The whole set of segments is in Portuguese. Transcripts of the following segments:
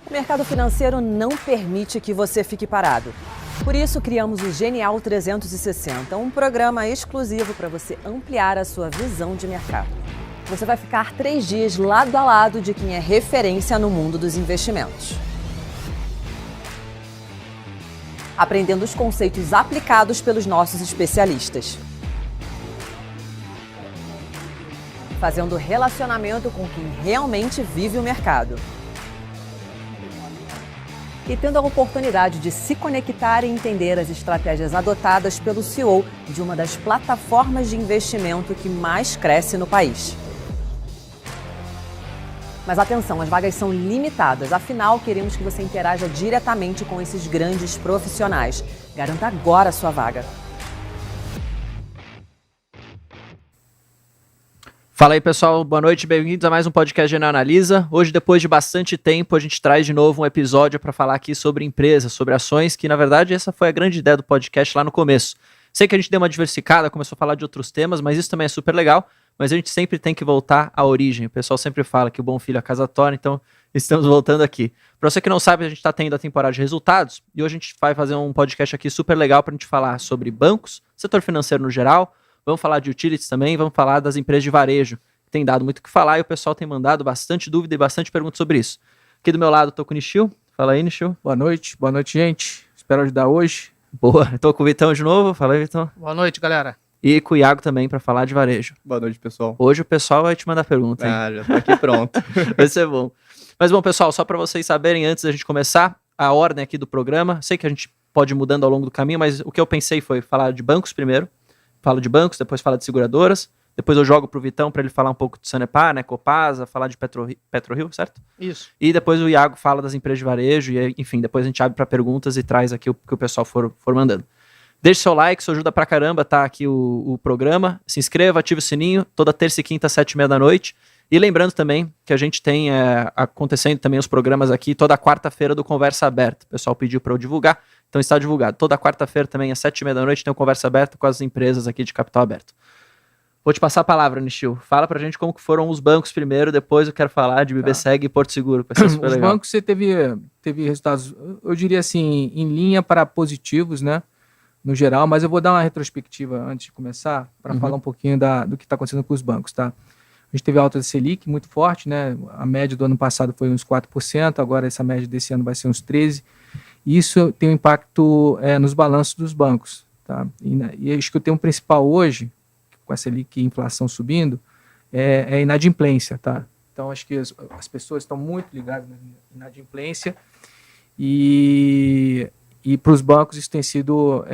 O mercado financeiro não permite que você fique parado. Por isso, criamos o Genial 360, um programa exclusivo para você ampliar a sua visão de mercado. Você vai ficar 3 dias lado a lado de quem é referência no mundo dos investimentos. Aprendendo os conceitos aplicados pelos nossos especialistas. Fazendo relacionamento com quem realmente vive o mercado. E tendo a oportunidade de se conectar e entender as estratégias adotadas pelo CEO de uma das plataformas de investimento que mais cresce no país. Mas atenção, as vagas são limitadas, afinal queremos que você interaja diretamente com esses grandes profissionais. Garanta agora a sua vaga. Fala aí, pessoal, boa noite, bem-vindos a mais um podcast Genial Analisa. Hoje, depois de bastante tempo, a gente traz de novo um episódio para falar aqui sobre empresas, sobre ações, que na verdade essa foi a grande ideia do podcast lá no começo. Sei que a gente deu uma diversificada, começou a falar de outros temas, mas isso também é super legal, mas a gente sempre tem que voltar à origem. O pessoal sempre fala que o bom filho a casa torna, então estamos voltando aqui. Para você que não sabe, a gente está tendo a temporada de resultados e hoje a gente vai fazer um podcast aqui super legal para a gente falar sobre bancos, setor financeiro no geral. Vamos falar de utilities também, vamos falar das empresas de varejo, que tem dado muito o que falar e o pessoal tem mandado bastante dúvida e bastante perguntas sobre isso. Aqui do meu lado estou com o Nishio. Fala aí, Nishio. Boa noite, gente. Espero ajudar hoje. Boa, estou com o Vitão de novo. Fala aí, Vitão. Boa noite, galera. E com o Iago também para falar de varejo. Boa noite, pessoal. Hoje o pessoal vai te mandar pergunta, hein? Já tá aqui pronto. Vai ser bom. Mas bom, pessoal, só para vocês saberem, antes da gente começar, a ordem aqui do programa, sei que a gente pode ir mudando ao longo do caminho, mas o que eu pensei foi falar de bancos primeiro. Falo de bancos, depois falo de seguradoras, depois eu jogo pro Vitão para ele falar um pouco de Sanepar, né, Copasa, falar de PetroRio, certo? Isso. E depois o Iago fala das empresas de varejo e, enfim, depois a gente abre para perguntas e traz aqui o que o pessoal for mandando. Deixe seu like, isso ajuda pra caramba, tá aqui o programa. Se inscreva, ative o sininho, toda terça e quinta, 7h30 da noite. E lembrando também que a gente tem acontecendo também os programas aqui toda quarta-feira do Conversa Aberta. O pessoal pediu para eu divulgar, então está divulgado. Toda quarta-feira também, às 7h30 da noite, tem o Conversa Aberta com as empresas aqui de capital aberto. Vou te passar a palavra, Nishio. Fala pra gente como que foram os bancos primeiro, depois eu quero falar de BBSEG e Porto Seguro. Vai ser super Os legal. bancos você teve resultados, eu diria assim, em linha para positivos, né? No geral, mas eu vou dar uma retrospectiva antes de começar, para falar um pouquinho do que está acontecendo com os bancos, tá? A gente teve a alta da Selic muito forte, né? A média do ano passado foi uns 4%, agora essa média desse ano vai ser uns 13%. E isso tem um impacto nos balanços dos bancos, tá? E acho que o tema principal hoje, com a Selic e a inflação subindo, é a inadimplência, tá? Então acho que as pessoas estão muito ligadas na inadimplência e para os bancos isso tem sido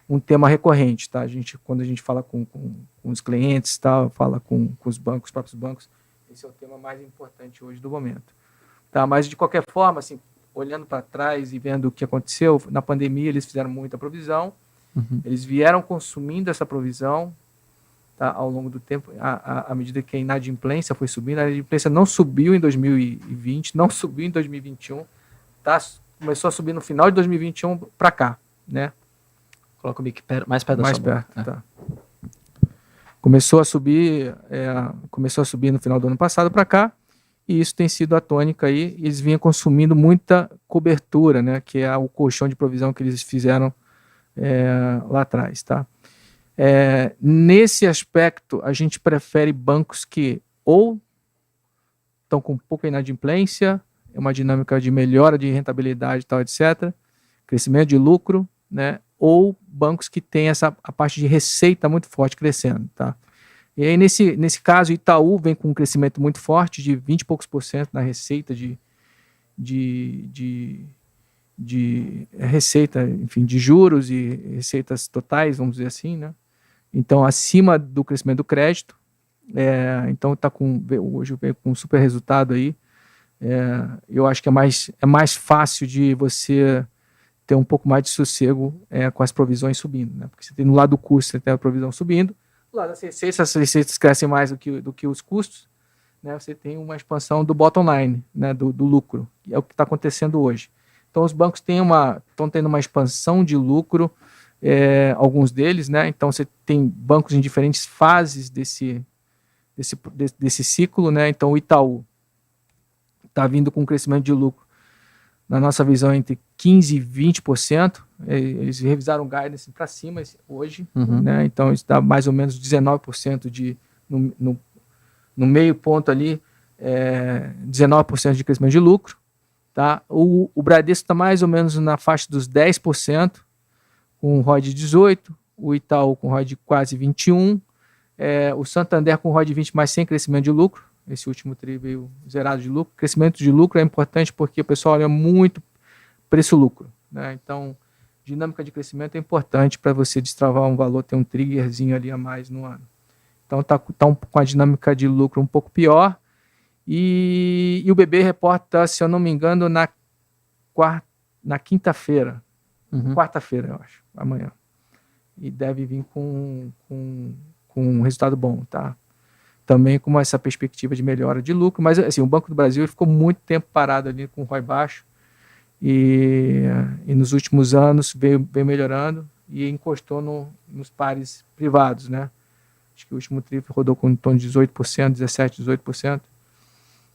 um tema recorrente, tá? Quando a gente fala com os clientes, tá? Fala com os bancos, os próprios bancos, esse é o tema mais importante hoje do momento. Tá? Mas, de qualquer forma, assim, olhando para trás e vendo o que aconteceu, na pandemia eles fizeram muita provisão, eles vieram consumindo essa provisão, tá? Ao longo do tempo, à medida que a inadimplência foi subindo, a inadimplência não subiu em 2020, não subiu em 2021, tá? Começou a subir no final de 2021 para cá, né? Coloca o mic mais perto da sua boca. Tá. Começou a subir no final do ano passado para cá, e isso tem sido a tônica aí. Eles vinham consumindo muita cobertura, né? Que é o colchão de provisão que eles fizeram lá atrás, tá? Nesse aspecto, a gente prefere bancos que ou estão com pouca inadimplência, é uma dinâmica de melhora de rentabilidade e tal, etc., crescimento de lucro, né? Ou bancos que têm a parte de receita muito forte crescendo, tá? E aí, nesse caso, Itaú vem com um crescimento muito forte de 20 e poucos % na receita de receita, enfim, de juros e receitas totais, vamos dizer assim, né? Então, acima do crescimento do crédito. Então, hoje veio com um super resultado aí. Eu acho que é mais fácil de você ter um pouco mais de sossego com as provisões subindo, né? Porque você tem no lado do custo, você tem a provisão subindo, do lado das receitas, as receitas crescem mais do que os custos, né? Você tem uma expansão do bottom line, né? do lucro, que é o que está acontecendo hoje. Então os bancos estão tendo uma expansão de lucro, alguns deles, né? Então você tem bancos em diferentes fases desse ciclo, né? Então o Itaú está vindo com um crescimento de lucro, na nossa visão, entre 15% e 20%. Eles revisaram o guidance para cima hoje, né? Então isso dá mais ou menos 19% no meio ponto ali, 19% de crescimento de lucro. Tá? O Bradesco está mais ou menos na faixa dos 10%, com o ROI de 18%, o Itaú com o ROI de quase 21%, o Santander com o ROI de 20%, mas sem crescimento de lucro. Esse último tri veio zerado de lucro. Crescimento de lucro é importante porque o pessoal olha muito preço-lucro, né? Então, dinâmica de crescimento é importante para você destravar um valor, ter um triggerzinho ali a mais no ano. Então, está com a dinâmica de lucro um pouco pior. E o BB reporta, se eu não me engano, na quinta-feira. Quarta-feira, eu acho, amanhã. E deve vir com um resultado bom, tá? Também com essa perspectiva de melhora de lucro, mas assim, o Banco do Brasil ficou muito tempo parado ali com o ROI baixo e nos últimos anos veio melhorando e encostou nos pares privados, né? Acho que o último tri rodou com em torno de 18%, 17%, 18%.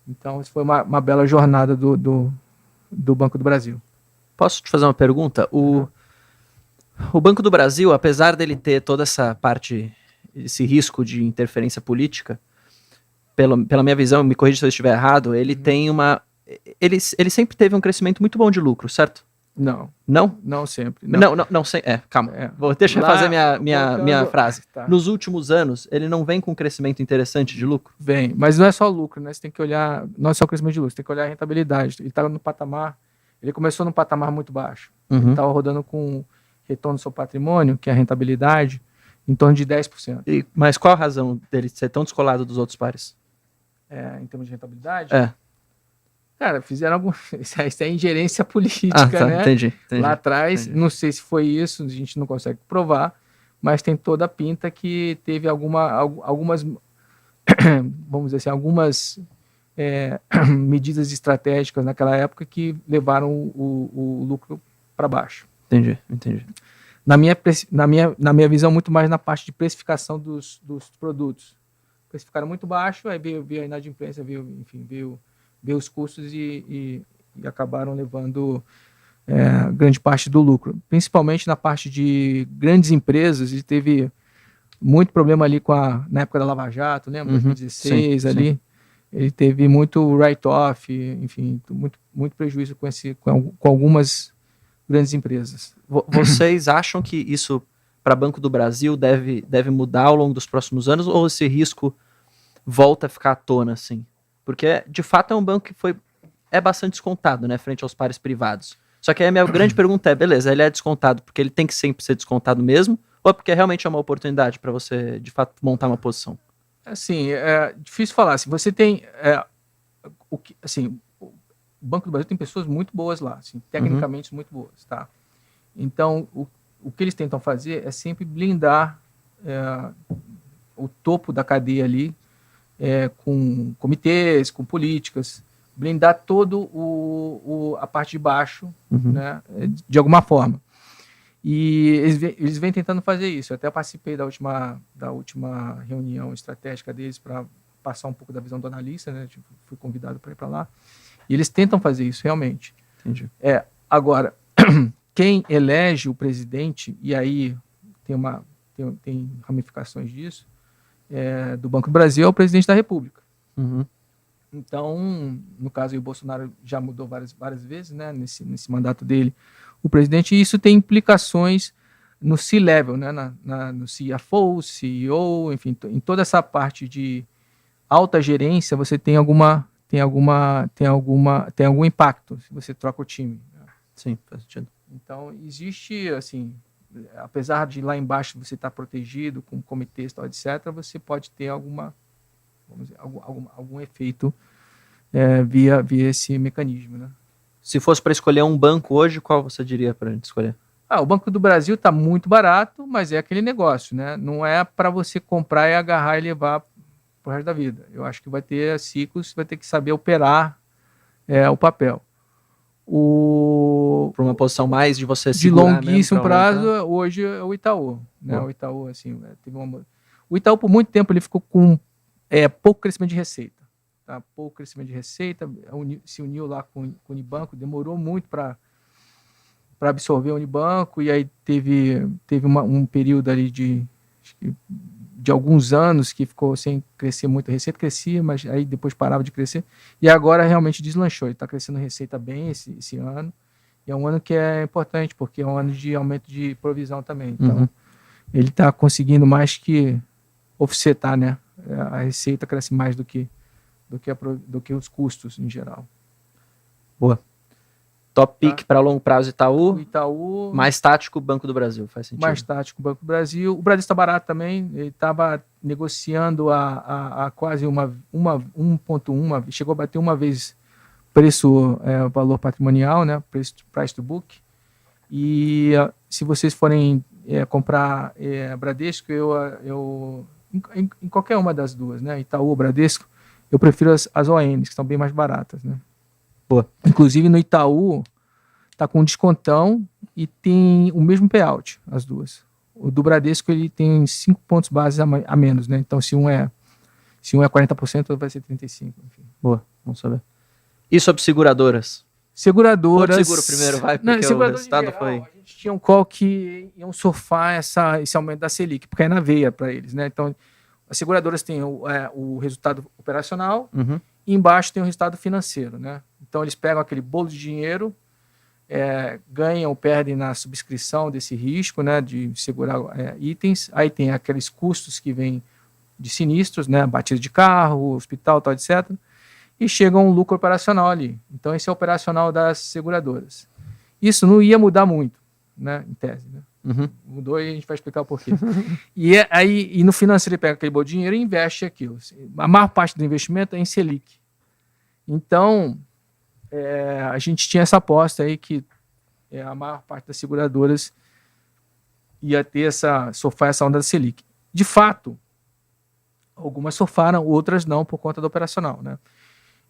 Então, isso foi uma bela jornada do Banco do Brasil. Posso te fazer uma pergunta? O Banco do Brasil, apesar dele ter toda essa parte, esse risco de interferência política, pela minha visão, me corrija se eu estiver errado, ele tem ele sempre teve um crescimento muito bom de lucro, certo? Não. Não? Não sempre. Não calma. Deixa eu fazer minha frase. Tá. Nos últimos anos, ele não vem com um crescimento interessante de lucro? Vem, mas não é só lucro, né? Você tem que olhar, não é só o crescimento de lucro, você tem que olhar a rentabilidade. Ele começou num patamar muito baixo. Ele estava rodando com retorno do seu patrimônio, que é a rentabilidade, em torno de 10%. Mas qual a razão dele ser tão descolado dos outros pares? Em termos de rentabilidade? Cara, fizeram isso é ingerência política, né? Entendi. Lá atrás, não sei se foi isso, a gente não consegue provar, mas tem toda a pinta que teve algumas, vamos dizer assim, algumas medidas estratégicas naquela época que levaram o lucro para baixo. Entendi. Na minha visão, muito mais na parte de precificação dos produtos. Precificaram muito baixo, aí veio a inadimplência, veio os custos e acabaram levando grande parte do lucro. Principalmente na parte de grandes empresas, e teve muito problema ali na época da Lava Jato, lembra? 2016 ali. Sim. Ele teve muito write-off, enfim, muito prejuízo com algumas grandes empresas. Vocês acham que isso para Banco do Brasil deve mudar ao longo dos próximos anos, ou esse risco volta a ficar à tona, assim? Porque, de fato, é um banco que é bastante descontado, né, frente aos pares privados. Só que aí a minha grande pergunta é, beleza, ele é descontado porque ele tem que sempre ser descontado mesmo, ou é porque realmente é uma oportunidade para você, de fato, montar uma posição? Assim, é difícil falar. Assim, você tem... o Banco do Brasil tem pessoas muito boas lá, assim, tecnicamente muito boas, tá? Então, o que eles tentam fazer é sempre blindar o topo da cadeia ali, com comitês, com políticas, blindar todo a parte de baixo, né, de alguma forma. E eles vêm tentando fazer isso. Eu até participei da última reunião estratégica deles para passar um pouco da visão do analista, né? Fui convidado para ir para lá. E eles tentam fazer isso, realmente. Entendi. Agora, quem elege o presidente, e aí tem ramificações disso, do Banco do Brasil, é o presidente da República. Então, no caso, o Bolsonaro já mudou várias vezes, né, nesse mandato dele, o presidente, e isso tem implicações no C-level, né, no CFO, CEO, enfim, em toda essa parte de alta gerência, você tem algum impacto se você troca o time. Sim, faz sentido. Então, existe, assim, apesar de lá embaixo você estar protegido com comitês, tal, etc., você pode ter algum efeito via esse mecanismo, né? Se fosse para escolher um banco hoje, qual você diria para a gente escolher? O Banco do Brasil está muito barato, mas é aquele negócio, né? Não é para você comprar e agarrar e levar para o resto da vida. Eu acho que vai ter ciclos, vai ter que saber operar o papel. Para uma posição mais de você segurar de longuíssimo prazo, hoje é o Itaú, né? O Itaú, assim, o Itaú por muito tempo ele ficou com pouco crescimento de receita, tá pouco crescimento de receita, se uniu lá com o Unibanco, demorou muito para absorver o Unibanco, e aí teve um período ali de alguns anos que ficou sem crescer muito. A receita crescia, mas aí depois parava de crescer, e agora realmente deslanchou. Ele está crescendo receita bem esse ano, e é um ano que é importante, porque é um ano de aumento de provisão também. Então, ele está conseguindo mais que offsetar, né? A receita cresce mais do que os custos em geral. Boa. Top pick para longo prazo Itaú. O Itaú. Mais tático Banco do Brasil, faz sentido. Mais tático Banco do Brasil. O Bradesco está barato também. Ele estava negociando a quase 1,1, chegou a bater uma vez preço, valor patrimonial, né? Price to book. E se vocês forem comprar Bradesco, em qualquer uma das duas, né? Itaú ou Bradesco, eu prefiro as ONs, que estão bem mais baratas, né? Boa. Inclusive no Itaú tá com descontão e tem o mesmo payout, as duas. O do Bradesco ele tem 5 pontos base a menos, né? Então se um é 40%, outro vai ser 35%. Enfim. Boa, vamos saber. E sobre seguradoras? Seguradoras. Porto Seguro primeiro vai, porque o resultado geral, foi... A gente tinha um call que iam surfar esse aumento da Selic, porque é na veia para eles, né? Então as seguradoras têm o resultado operacional, e embaixo tem o resultado financeiro, né? Então eles pegam aquele bolo de dinheiro, ganham ou perdem na subscrição desse risco, né, de segurar itens. Aí tem aqueles custos que vêm de sinistros, né, batida de carro, hospital, tal, etc. E chega um lucro operacional ali. Então esse é o operacional das seguradoras. Isso não ia mudar muito, né, em tese, né? Mudou e a gente vai explicar o porquê. E no financeiro ele pega aquele bom dinheiro e investe aquilo. A maior parte do investimento é em Selic. Então, a gente tinha essa aposta aí que a maior parte das seguradoras ia ter surfar essa onda da Selic. De fato, algumas surfaram, outras não, por conta do operacional, né?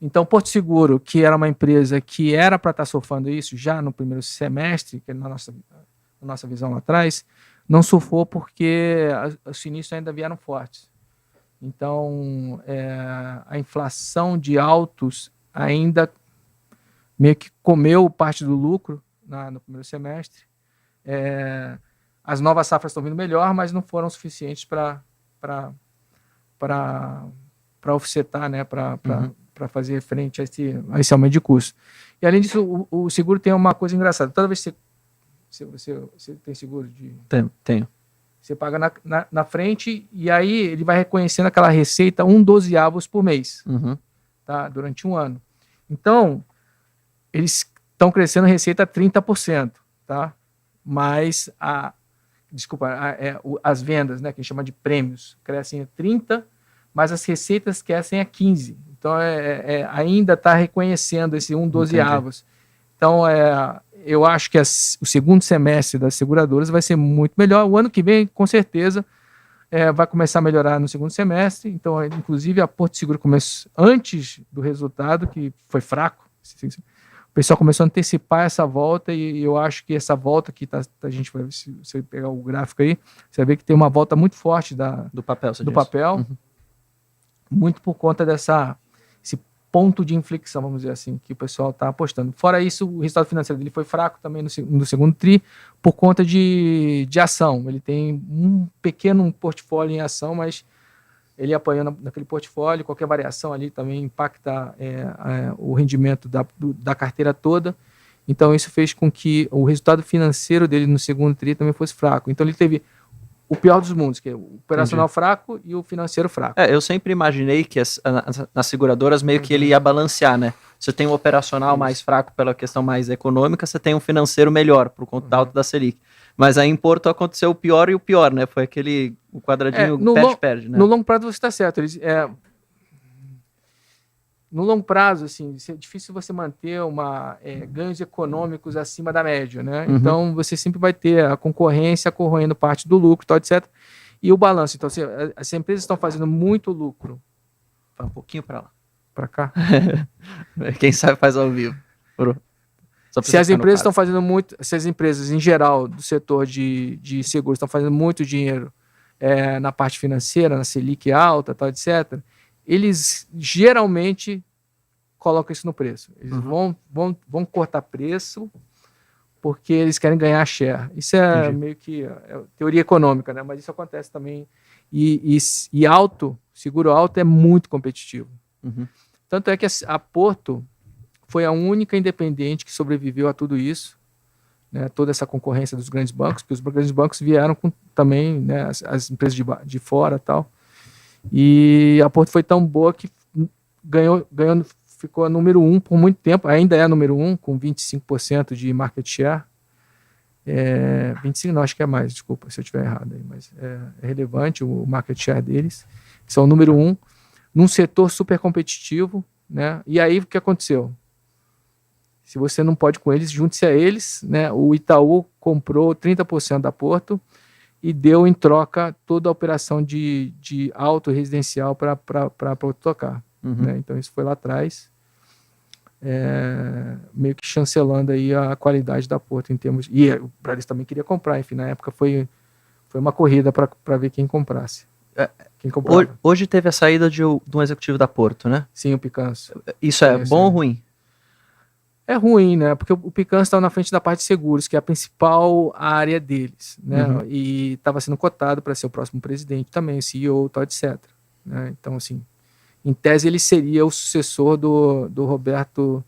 Então, Porto Seguro, que era uma empresa que era para estar surfando isso já no primeiro semestre, que na nossa visão lá atrás, não surfou porque os sinistros ainda vieram fortes. Então, a inflação de autos ainda meio que comeu parte do lucro no primeiro semestre. As novas safras estão vindo melhor, mas não foram suficientes para offsetar, né? Para fazer frente a esse aumento de custo. E, além disso, o seguro tem uma coisa engraçada. Toda vez que você tem seguro de... Tenho. Você paga na frente e aí ele vai reconhecendo aquela receita 1/12 por mês, tá? Durante um ano. Então, eles estão crescendo a receita a 30%, tá? Mas as vendas, né, que a gente chama de prêmios, crescem a 30%, mas as receitas crescem a 15%. Então, ainda está reconhecendo esse 1/12. Então, eu acho que o segundo semestre das seguradoras vai ser muito melhor. O ano que vem, com certeza, vai começar a melhorar no segundo semestre. Então, inclusive, a Porto Seguro começou antes do resultado, que foi fraco. O pessoal começou a antecipar essa volta e eu acho que essa volta que a gente vai, se você pegar o gráfico aí, você vai ver que tem uma volta muito forte do papel, muito por conta esse ponto de inflexão, vamos dizer assim, que o pessoal está apostando. Fora isso, o resultado financeiro dele foi fraco também no segundo TRI, por conta de ação. Ele tem um pequeno portfólio em ação, mas ele apanhando naquele portfólio, qualquer variação ali também impacta o rendimento da carteira toda. Então, isso fez com que o resultado financeiro dele no segundo TRI também fosse fraco. Então, ele teve o pior dos mundos, que é o operacional fraco e o financeiro fraco. Eu sempre imaginei que nas seguradoras meio que ele ia balancear, né? Você tem um operacional mais fraco pela questão mais econômica, você tem um financeiro melhor por conta da alta da Selic. Mas aí em Porto aconteceu o pior e o pior, né? Foi o quadradinho perde, né? No longo prazo você está certo. No longo prazo, assim, é difícil você manter ganhos econômicos acima da média, né? Então, você sempre vai ter a concorrência corroendo parte do lucro, tal, etc. E o balanço. Então, as empresas estão fazendo muito lucro. Vai um pouquinho para lá. Para cá? Quem sabe faz ao vivo. Se as empresas estão fazendo muito... Se as empresas, em geral, do setor de seguros estão fazendo muito dinheiro na parte financeira, na Selic alta, tal, etc., eles geralmente colocam isso no preço. Eles vão cortar preço porque eles querem ganhar share. Isso é meio que teoria econômica, né? Mas isso acontece também. E seguro alto é muito competitivo. Tanto é que a Porto foi a única independente que sobreviveu a tudo isso, né? Toda essa concorrência dos grandes bancos, porque os grandes bancos vieram com também, né, as empresas de fora e tal. E a Porto foi tão boa que ficou a número 1 por muito tempo, ainda é a número 1, com 25% de market share. 25 não, acho que é mais, desculpa se eu estiver errado aí, mas é relevante o market share deles, que são o número 1, num setor super competitivo, né? E aí o que aconteceu? Se você não pode com eles, junte-se a eles, né? O Itaú comprou 30% da Porto e deu em troca toda a operação de auto residencial para Porto tocar. Né? Então isso foi lá atrás, meio que chancelando aí a qualidade da Porto em termos... E o Bradesco também queria comprar, enfim, na época foi uma corrida para ver quem comprasse. Quem comprava. Hoje teve a saída de um executivo da Porto, né? Sim, o Picanço. Isso é bom ou ruim? É ruim, né? Porque o Picanço estava na frente da parte de seguros, que é a principal área deles, né? E estava sendo cotado para ser o próximo presidente também, CEO, tal, etc. Né? Então, assim, em tese ele seria o sucessor do Roberto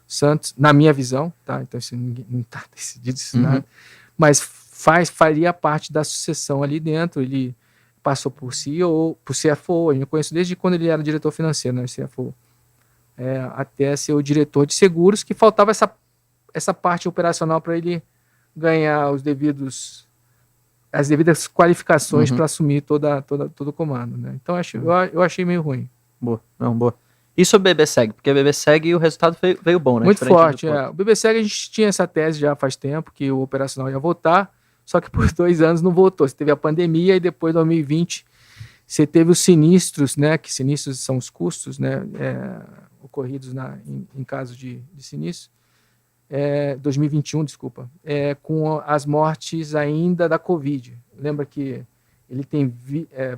Santos, na minha visão, tá? Então, assim, não está decidido isso nada, mas faria parte da sucessão ali dentro. Ele passou por CEO, por CFO, eu conheço desde quando ele era diretor financeiro, né? CFO. Até ser o diretor de seguros, que faltava essa parte operacional para ele ganhar as devidas qualificações para assumir todo o comando. Né? Então eu achei meio ruim. Boa. E sobre o BBSEG? Porque a BBSEG o resultado veio bom, né? Muito forte. O BBSEG a gente tinha essa tese já faz tempo, que o operacional ia voltar, só que por 2 anos não voltou. Você teve a pandemia e depois, em 2020, você teve os sinistros, né? Que sinistros são os custos, né? Ocorridos em caso de sinistro, 2021, desculpa, com as mortes ainda da Covid. Lembra que ele tem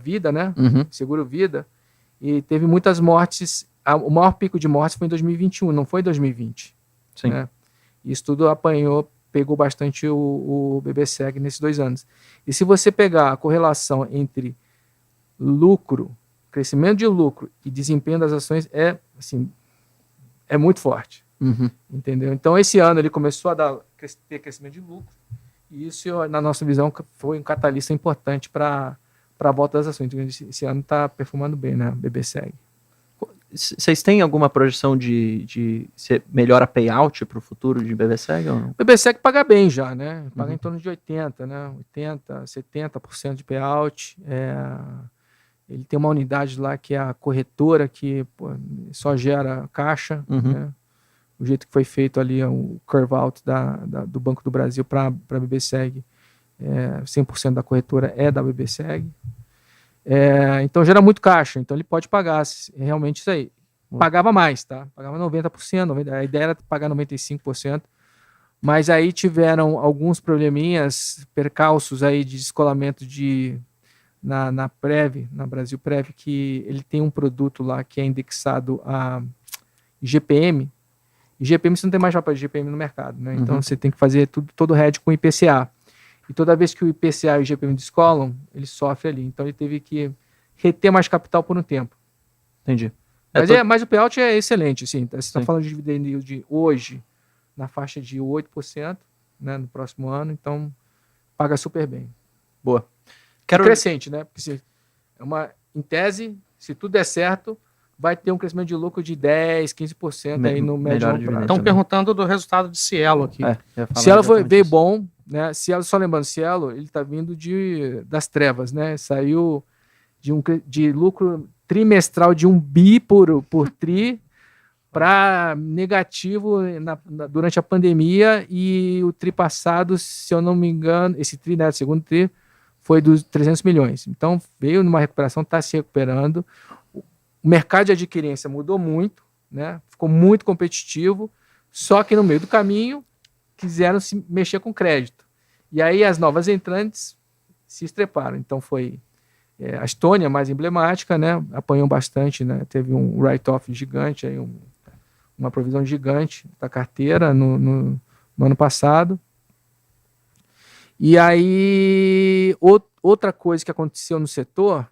vida, né? Seguro vida, e teve muitas mortes. O maior pico de mortes foi em 2021, não foi em 2020. Sim. Né? Isso tudo pegou bastante o BBSEG nesses 2 anos. E se você pegar a correlação entre crescimento de lucro e desempenho das ações, é muito forte. Entendeu? Então, esse ano ele começou a ter crescimento de lucro, e isso, na nossa visão, foi um catalista importante para a volta das ações. Então, esse ano está performando bem, né? BBSEG. Vocês têm alguma projeção de se melhora payout para o futuro de BBSEG ou não? O BBSEG paga bem já, né? Paga em torno de 80%, né? 80%, 70% de payout. Ele tem uma unidade lá que é a corretora, que só gera caixa. Né? O jeito que foi feito ali, o curve-out do Banco do Brasil para a BBSEG, 100% da corretora é da BBSEG. Então gera muito caixa, então ele pode pagar realmente isso aí. Pagava mais, tá? Pagava 90%, a ideia era pagar 95%, mas aí tiveram alguns probleminhas, percalços aí de descolamento na Prev, na Brasil Prev, que ele tem um produto lá que é indexado a IGPM. IGPM você não tem mais chapa de IGPM no mercado, né? Então você tem que fazer todo o hedge com IPCA. E toda vez que o IPCA e o IGPM descolam, ele sofre ali. Então ele teve que reter mais capital por um tempo. Entendi. Mas o payout é excelente, sim. Você está falando de dividend yield de hoje na faixa de 8%, né, no próximo ano, então paga super bem. Boa. Crescente, né? Porque em tese, se tudo der certo, vai ter um crescimento de lucro de 10%, 15% aí no médio prazo. Estão perguntando do resultado de Cielo aqui. Cielo veio bom, né? Cielo, só lembrando, Cielo, ele está vindo das trevas, né? Saiu de lucro trimestral de 1 bi por tri para negativo durante a pandemia, e o tri passado, se eu não me engano, esse tri, né, segundo tri, foi dos 300 milhões. Então, veio numa recuperação, está se recuperando. O mercado de adquirência mudou muito, né? Ficou muito competitivo, só que no meio do caminho quiseram se mexer com crédito. E aí as novas entrantes se estreparam. Então, foi A Estônia, mais emblemática, né? Apanhou bastante, né? Teve um write-off gigante, aí uma provisão gigante da carteira no ano passado. E aí, outra coisa que aconteceu no setor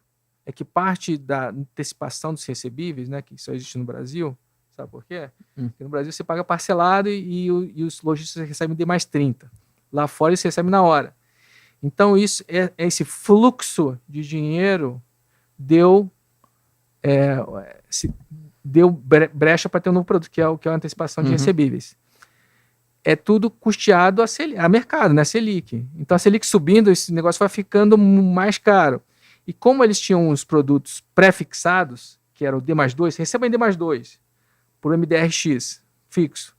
é que parte da antecipação dos recebíveis, né, que só existe no Brasil, sabe por quê? Porque no Brasil você paga parcelado e os lojistas recebem D mais 30. Lá fora eles recebem na hora. Então, esse fluxo de dinheiro deu brecha para ter um novo produto, que é a antecipação de recebíveis. É tudo custeado a mercado, né? A Selic. Então, a Selic subindo, esse negócio vai ficando mais caro. E como eles tinham os produtos pré-fixados, que era o D mais 2, recebem D mais 2 por MDRX fixo.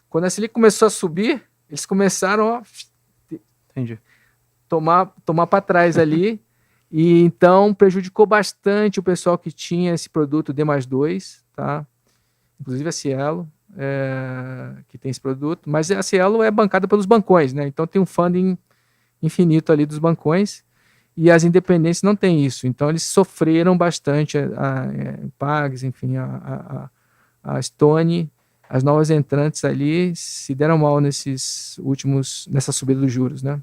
Quando a Selic começou a subir, eles começaram a tomar para trás ali. E então prejudicou bastante o pessoal que tinha esse produto D mais 2, tá? Inclusive a Cielo, que tem esse produto, mas a Cielo é bancada pelos bancões, né? Então tem um funding infinito ali dos bancões e as independentes não têm isso. Então eles sofreram bastante, a Pags, enfim, a Stone, as novas entrantes ali se deram mal nessa subida dos juros, né?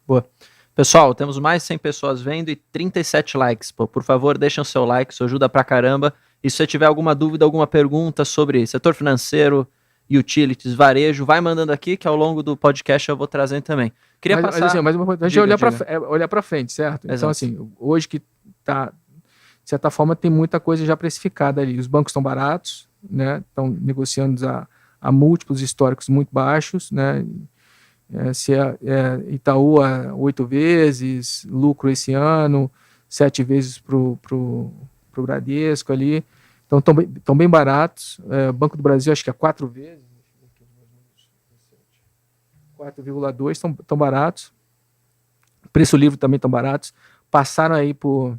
Boa. Pessoal, temos mais de 100 pessoas vendo e 37 likes. Pô, por favor, deixem o seu like, isso ajuda pra caramba. E se você tiver alguma dúvida, alguma pergunta sobre setor financeiro, utilities, varejo, vai mandando aqui que ao longo do podcast eu vou trazendo também. Queria passar... Mas uma importante é olhar para frente, certo? Exato. Então, assim, hoje que tá, de certa forma, tem muita coisa já precificada ali. Os bancos estão baratos, né? Estão negociando a múltiplos históricos muito baixos, né? Se Itaú 8 vezes, lucro esse ano, 7 vezes pro Bradesco ali. Então, estão bem baratos. Banco do Brasil, acho que é 4 vezes. 4,2 estão baratos. Preço livre também estão baratos. Passaram aí por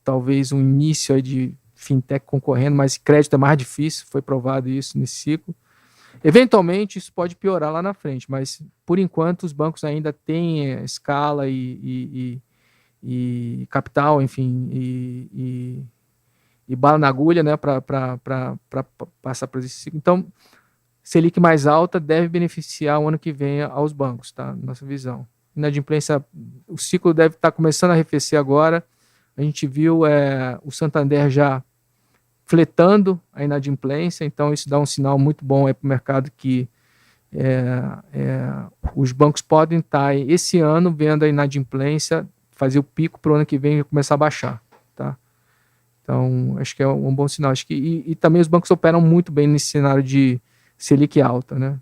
talvez um início aí de fintech concorrendo, mas crédito é mais difícil, foi provado isso nesse ciclo. Eventualmente isso pode piorar lá na frente, mas por enquanto os bancos ainda têm escala e capital, enfim, e bala na agulha, né, para passar por esse ciclo. Então, Selic mais alta deve beneficiar o ano que vem aos bancos, tá? Nossa visão. Inadimplência, o ciclo deve estar começando a arrefecer agora. A gente viu o Santander já fletando a inadimplência, então isso dá um sinal muito bom para o mercado que os bancos podem estar esse ano vendo a inadimplência fazer o pico para o ano que vem e começar a baixar, tá? Então, acho que é um bom sinal. Acho que, e também os bancos operam muito bem nesse cenário de Selic alta, né?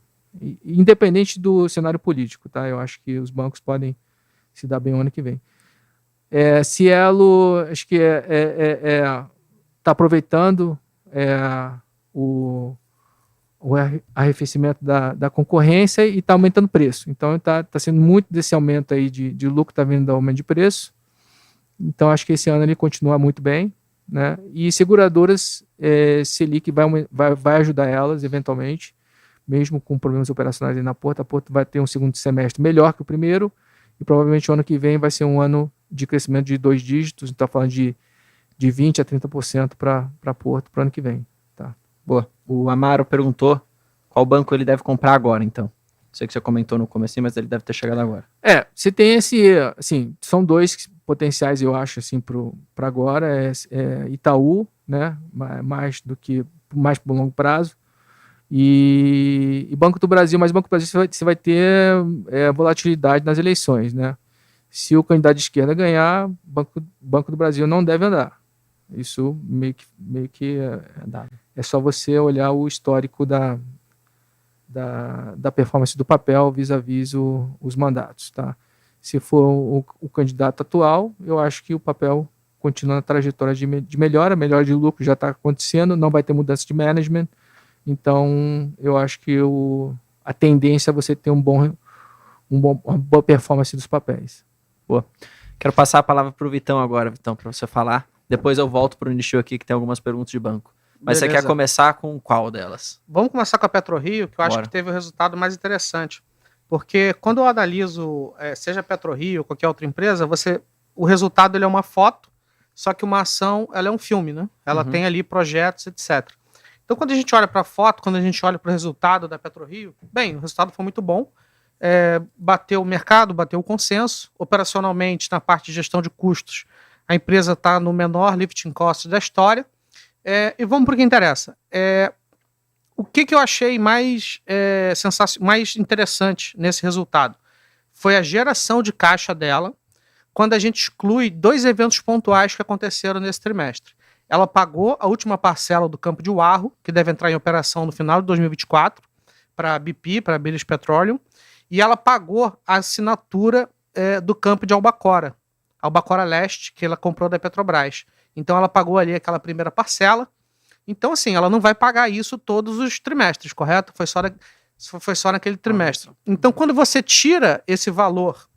Independente do cenário político, tá? Eu acho que os bancos podem se dar bem o ano que vem. Cielo, acho que está aproveitando o arrefecimento da concorrência e está aumentando o preço. Então, está sendo muito desse aumento aí de lucro, está vindo do aumento de preço. Então, acho que esse ano ele continua muito bem, né? E seguradoras, Selic vai ajudar elas, eventualmente, mesmo com problemas operacionais aí na Porto. A Porto vai ter um segundo semestre melhor que o primeiro e provavelmente o ano que vem vai ser um ano de crescimento de 2 dígitos. Está falando de 20% a 30% para Porto para o ano que vem. Tá. Boa. O Amaro perguntou qual banco ele deve comprar agora, então. Sei que você comentou no começo, mas ele deve ter chegado agora. Você tem assim, são 2 potenciais, eu acho, assim, para agora. Itaú, né, mais por longo prazo, e Banco do Brasil. Mas Banco do Brasil você vai ter volatilidade nas eleições, né? Se o candidato de esquerda ganhar, Banco do Brasil não deve andar. Isso meio que é só você olhar o histórico da performance do papel vis-à-vis os mandatos, tá? Se for o candidato atual, eu acho que o papel continua na trajetória de melhora de lucro já está acontecendo, não vai ter mudança de management, então eu acho que a tendência é você ter uma boa performance dos papéis. Boa. Quero passar a palavra para o Vitão agora, Vitão, para você falar. Depois eu volto para o Nishio aqui, que tem algumas perguntas de banco. Mas Beleza. Você quer começar com qual delas? Vamos começar com a PetroRio, que eu acho Bora. que teve o resultado mais interessante. Porque quando eu analiso, seja a PetroRio ou qualquer outra empresa, você o resultado ele é uma foto, só que uma ação ela é um filme, né? Ela Uhum. tem ali projetos, etc. Então, quando a gente olha para a foto, quando a gente olha para o resultado da PetroRio, bem, o resultado foi muito bom, bateu o mercado, bateu o consenso, operacionalmente, na parte de gestão de custos, a empresa está no menor lifting cost da história, e vamos para o que interessa. O que eu achei mais interessante nesse resultado foi a geração de caixa dela, quando a gente exclui 2 eventos pontuais que aconteceram nesse trimestre. Ela pagou a última parcela do campo de Wahoo, que deve entrar em operação no final de 2024, para a BP, para a British Petroleum, e ela pagou a assinatura do campo de Albacora Leste, que ela comprou da Petrobras. Então ela pagou ali aquela primeira parcela. Então, assim, ela não vai pagar isso todos os trimestres, correto? Foi só naquele trimestre. Então, quando você tira esse valor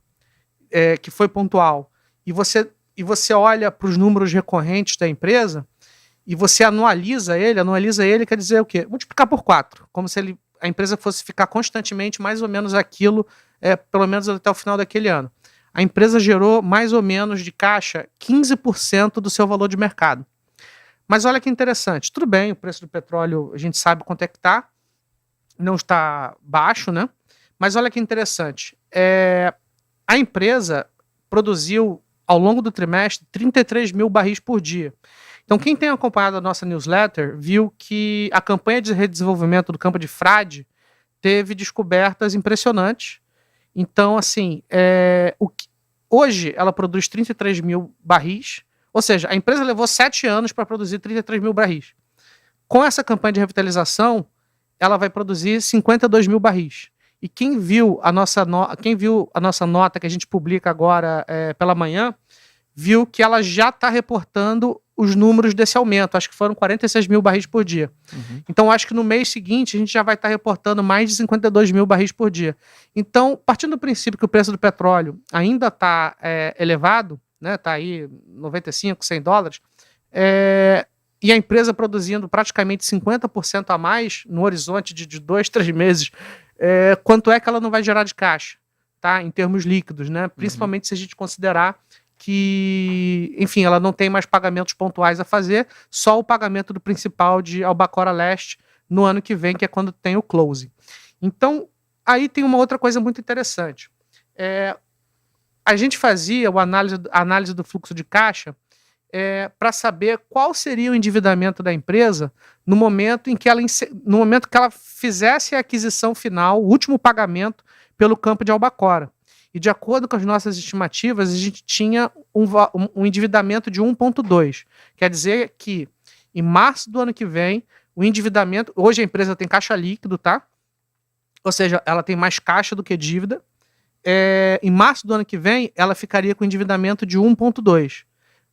que foi pontual e você olha para os números recorrentes da empresa e você anualiza ele quer dizer o quê? Multiplicar por 4, como se a empresa fosse ficar constantemente mais ou menos aquilo, pelo menos até o final daquele ano. A empresa gerou mais ou menos de caixa 15% do seu valor de mercado. Mas olha que interessante, tudo bem, o preço do petróleo a gente sabe quanto é que está, não está baixo, né? Mas olha que interessante, a empresa produziu ao longo do trimestre 33 mil barris por dia. Então quem tem acompanhado a nossa newsletter viu que a campanha de redesenvolvimento do campo de Frade teve descobertas impressionantes. Então assim, hoje ela produz 33 mil barris, ou seja, a empresa levou 7 anos para produzir 33 mil barris. Com essa campanha de revitalização, ela vai produzir 52 mil barris. E quem viu a nossa nota que a gente publica agora pela manhã, viu que ela já está reportando os números desse aumento. Acho que foram 46 mil barris por dia. Uhum. Então, acho que no mês seguinte a gente já vai estar reportando mais de 52 mil barris por dia. Então, partindo do princípio que o preço do petróleo ainda está elevado, né, tá aí 95, 100 dólares, e a empresa produzindo praticamente 50% a mais no horizonte de 2, 3 meses, quanto é que ela não vai gerar de caixa, tá? Em termos líquidos, né? Principalmente se a gente considerar que, enfim, ela não tem mais pagamentos pontuais a fazer, só o pagamento do principal de Albacora Leste no ano que vem, que é quando tem o closing. Então, aí tem uma outra coisa muito interessante. A gente fazia a análise do fluxo de caixa para saber qual seria o endividamento da empresa no momento que ela fizesse a aquisição final, o último pagamento pelo campo de Albacora. E de acordo com as nossas estimativas, a gente tinha um endividamento de 1,2. Quer dizer que em março do ano que vem, o endividamento... Hoje a empresa tem caixa líquido, tá? Ou seja, ela tem mais caixa do que dívida. Em março do ano que vem, ela ficaria com endividamento de 1,2.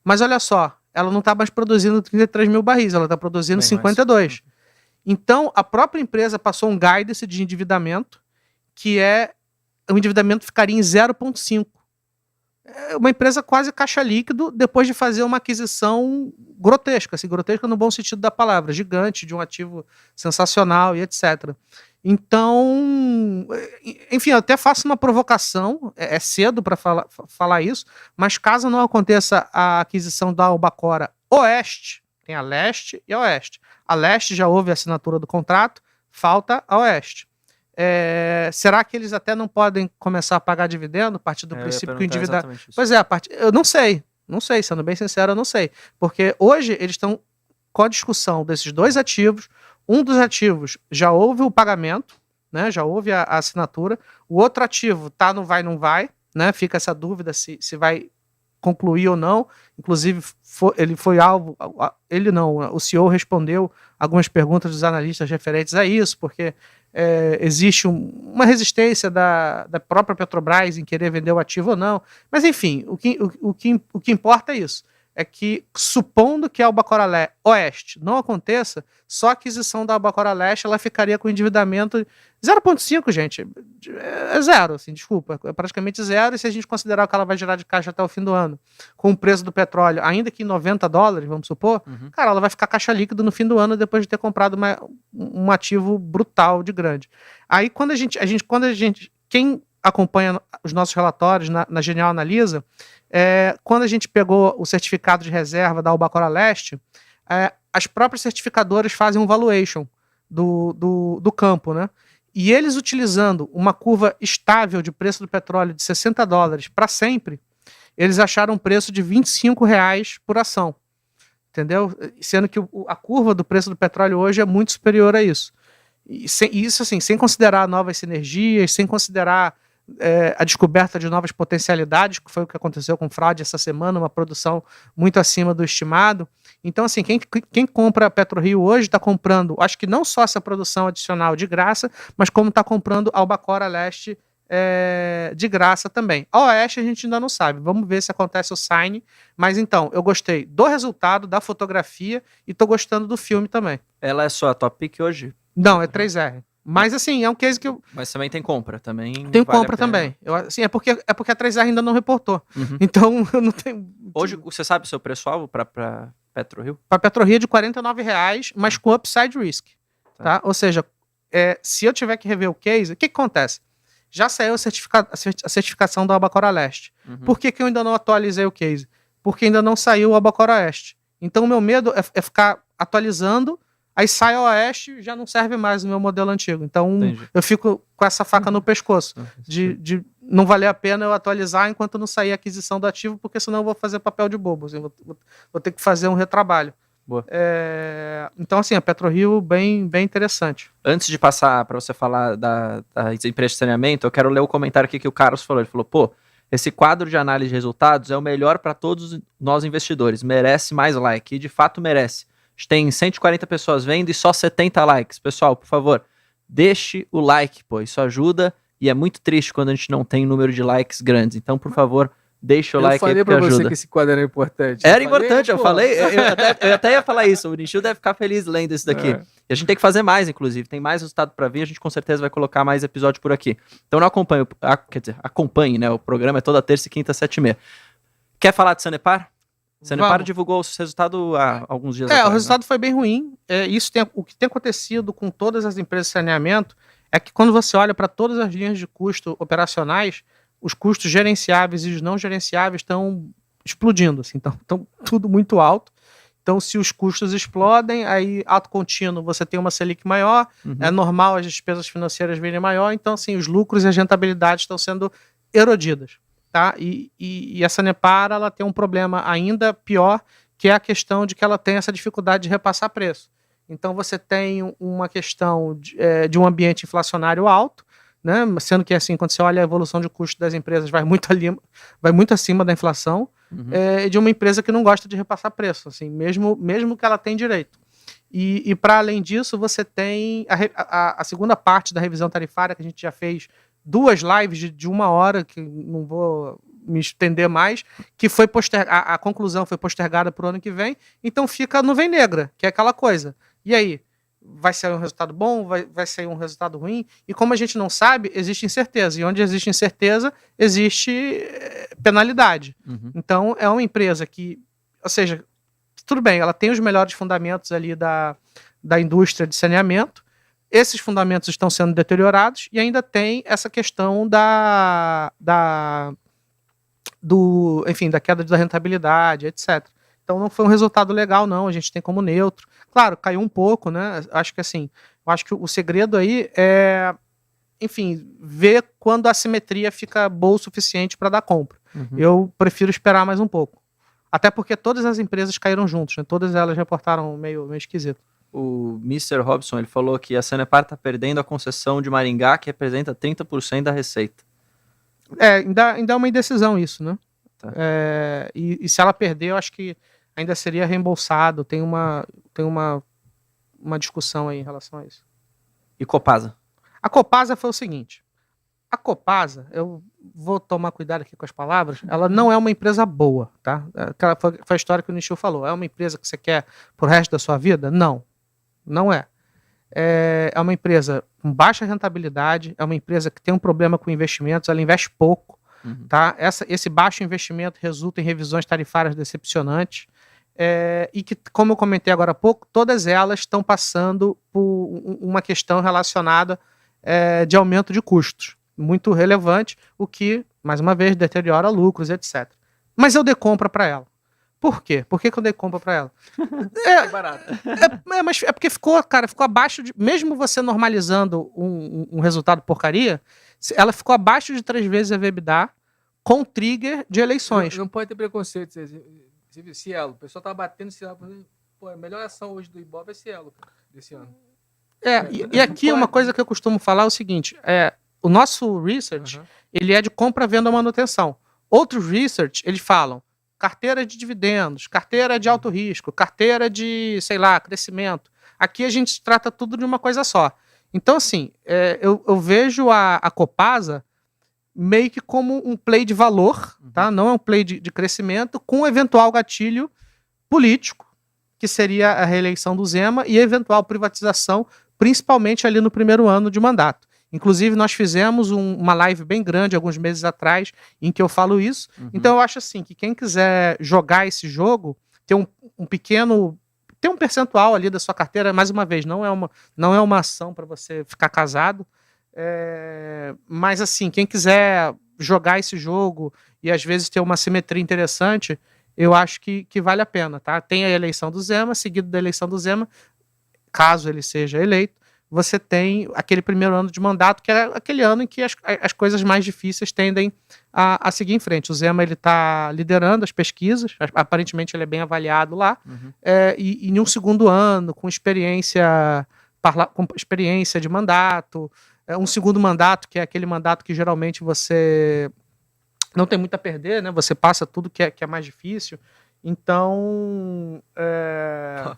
Mas olha só, ela não está mais produzindo 33 mil barris, ela está produzindo 52. Então, a própria empresa passou um guidance de endividamento, que o endividamento ficaria em 0,5. Uma empresa quase caixa líquido, depois de fazer uma aquisição grotesca, assim, grotesca no bom sentido da palavra, gigante, de um ativo sensacional e etc. Então, enfim, eu até faço uma provocação, é cedo para falar isso, mas caso não aconteça a aquisição da Albacora Oeste, tem a Leste e a Oeste. A Leste já houve a assinatura do contrato, falta a Oeste. Será que eles até não podem começar a pagar dividendo a partir do princípio que o endividamento... Pois eu não sei, sendo bem sincero, eu não sei. Porque hoje eles estão com a discussão desses 2 ativos. Um dos ativos já houve o pagamento, né, já houve a assinatura. O outro ativo tá no vai, não vai, né, fica essa dúvida se vai concluir ou não. Inclusive, ele foi alvo... o CEO respondeu algumas perguntas dos analistas referentes a isso, porque existe uma resistência da própria Petrobras em querer vender o ativo ou não. Mas, enfim, o que importa é isso. É que, supondo que a Albacora Oeste não aconteça, só a aquisição da Albacora Leste ela ficaria com endividamento 0,5, gente. É zero, assim, desculpa. É praticamente zero. E se a gente considerar que ela vai gerar de caixa até o fim do ano, com o preço do petróleo, ainda que em 90 dólares, vamos supor, cara, ela vai ficar caixa líquido no fim do ano depois de ter comprado um ativo brutal de grande. Aí, quem acompanha os nossos relatórios na Genial Analisa, quando a gente pegou o certificado de reserva da Albacora Leste, as próprias certificadoras fazem um valuation do campo, né? E eles utilizando uma curva estável de preço do petróleo de $60 para sempre, eles acharam um preço de R$25 por ação. Entendeu? Sendo que a curva do preço do petróleo hoje é muito superior a isso. E isso, assim, sem considerar novas sinergias, sem considerar a descoberta de novas potencialidades, que foi o que aconteceu com fraude essa semana, uma produção muito acima do estimado. Então, assim, quem compra a PetroRio hoje está comprando, acho que não só essa produção adicional de graça, mas como está comprando a Albacora Leste de graça também. A Oeste a gente ainda não sabe, vamos ver se acontece o sign, mas então, eu gostei do resultado, da fotografia e tô gostando do filme também. Ela é só a top pick hoje? Não, é 3R. Mas assim, é um case que eu... Mas também tem compra, também. Tem vale compra também. Assim, é porque a 3R ainda não reportou. Uhum. Então, eu não tenho... Hoje, você sabe o seu preço-alvo para PetroRio? Para PetroRio é de R$49, mas com upside risk. Tá? Ou seja, se eu tiver que rever o case, o que acontece? Já saiu a certificação da Albacora Leste. Uhum. Por que eu ainda não atualizei o case? Porque ainda não saiu o Albacora Oeste. Então, o meu medo é ficar atualizando, aí sai a Oeste, já não serve mais o meu modelo antigo. Então, Entendi. Eu fico com essa faca no pescoço, de não valer a pena eu atualizar enquanto não sair a aquisição do ativo, porque senão eu vou fazer papel de bobo. Assim, vou ter que fazer um retrabalho. Boa. Então, assim, a PetroRio bem interessante. Antes de passar para você falar das empresas de saneamento, eu quero ler o comentário aqui que o Carlos falou. Ele falou, pô, esse quadro de análise de resultados é o melhor para todos nós investidores. Merece mais like. E de fato merece. A gente tem 140 pessoas vendo e só 70 likes. Pessoal, por favor, deixe o like, pô. Isso ajuda e é muito triste quando a gente não tem número de likes grandes. Então, por favor, deixa o like aí, porque Eu falei pra você ajuda. que esse quadro era importante. Era importante, eu pô. falei. Eu até ia falar isso. O Nishio deve ficar feliz lendo isso daqui. E a gente tem que fazer mais, inclusive. Tem mais resultado para vir. A gente com certeza vai colocar mais episódio por aqui. Então não acompanhe, acompanhe, né? O programa é toda terça e quinta, 7h30. Quer falar de Sanepar? Sanepar divulgou o resultado há alguns dias atrás. O resultado foi bem ruim. O que tem acontecido com todas as empresas de saneamento é que quando você olha para todas as linhas de custo operacionais, os custos gerenciáveis e os não gerenciáveis estão explodindo, assim, estão tudo muito alto. Então, se os custos explodem, aí, ato contínuo, você tem uma Selic maior, é normal as despesas financeiras virem maior, então, assim, os lucros e as rentabilidades estão sendo erodidas, tá? E a Sanepar, ela tem um problema ainda pior, que é a questão de que ela tem essa dificuldade de repassar preço. Então, você tem uma questão de um ambiente inflacionário alto, né? Sendo que, assim, quando você olha a evolução de custo das empresas, vai muito acima da inflação, de uma empresa que não gosta de repassar preço, assim, mesmo que ela tenha direito. E para além disso, você tem a segunda parte da revisão tarifária, que a gente já fez 2 lives de 1 hora, que não vou me estender mais, que foi a conclusão foi postergada para o ano que vem, então fica a nuvem negra, que é aquela coisa. E aí? Vai sair um resultado bom, vai sair um resultado ruim, e como a gente não sabe, existe incerteza, e onde existe incerteza, existe penalidade. Então, é uma empresa que, ou seja, tudo bem, ela tem os melhores fundamentos ali da indústria de saneamento, esses fundamentos estão sendo deteriorados, e ainda tem essa questão da queda da rentabilidade, etc. Então não foi um resultado legal, não. A gente tem como neutro. Claro, caiu um pouco, né? Acho que o segredo aí é, enfim, ver quando a assimetria fica boa o suficiente para dar compra. Eu prefiro esperar mais um pouco. Até porque todas as empresas caíram juntos, né? Todas elas reportaram meio esquisito. O Mr. Robson, ele falou que a Sanepar está perdendo a concessão de Maringá, que representa 30% da receita. Ainda é uma indecisão isso, né? Tá. E se ela perder, eu acho que ainda seria reembolsado. Tem uma discussão aí em relação a isso. E Copasa? A Copasa foi o seguinte. A Copasa, eu vou tomar cuidado aqui com as palavras, ela não é uma empresa boa, tá? Foi a história que o Nishio falou. É uma empresa que você quer pro resto da sua vida? Não. Não é. É uma empresa com baixa rentabilidade, é uma empresa que tem um problema com investimentos, ela investe pouco, tá? Esse baixo investimento resulta em revisões tarifárias decepcionantes, e que, como eu comentei agora há pouco, todas elas estão passando por uma questão relacionada de aumento de custos. muito relevante, o que, mais uma vez, deteriora lucros, etc. Mas eu dei compra para ela. Por quê? Por que eu dei compra para ela? É barato. Mas é porque ficou abaixo de... Mesmo você normalizando um resultado porcaria, ela ficou abaixo de 3 vezes a EBITDA com trigger de eleições. Não pode ter preconceito. Cielo, o pessoal tá batendo Cielo. Pô, a melhor ação hoje do Ibov é Cielo, desse ano. E aqui uma coisa que eu costumo falar é o seguinte, o nosso research, ele é de compra, venda, manutenção. Outros research, eles falam carteira de dividendos, carteira de alto risco, carteira de, sei lá, crescimento. Aqui a gente trata tudo de uma coisa só. Então, assim, eu vejo a Copasa meio que como um play de valor, tá? Não é um play de crescimento, com um eventual gatilho político, que seria a reeleição do Zema, e eventual privatização, principalmente ali no primeiro ano de mandato. Inclusive, nós fizemos uma live bem grande, alguns meses atrás, em que eu falo isso. Então, eu acho assim, que quem quiser jogar esse jogo, ter um pequeno... Ter um percentual ali da sua carteira, mais uma vez, não é uma ação para você ficar casado, mas assim, quem quiser jogar esse jogo e às vezes ter uma simetria interessante, eu acho que vale a pena, tá? Tem a eleição do Zema, seguido da eleição do Zema, caso ele seja eleito, você tem aquele primeiro ano de mandato, que é aquele ano em que as coisas mais difíceis tendem a seguir em frente. O Zema está liderando as pesquisas, aparentemente ele é bem avaliado lá, e em um segundo ano, com experiência de mandato, um segundo mandato, que é aquele mandato que geralmente você não tem muito a perder, né? Você passa tudo que é mais difícil. Então...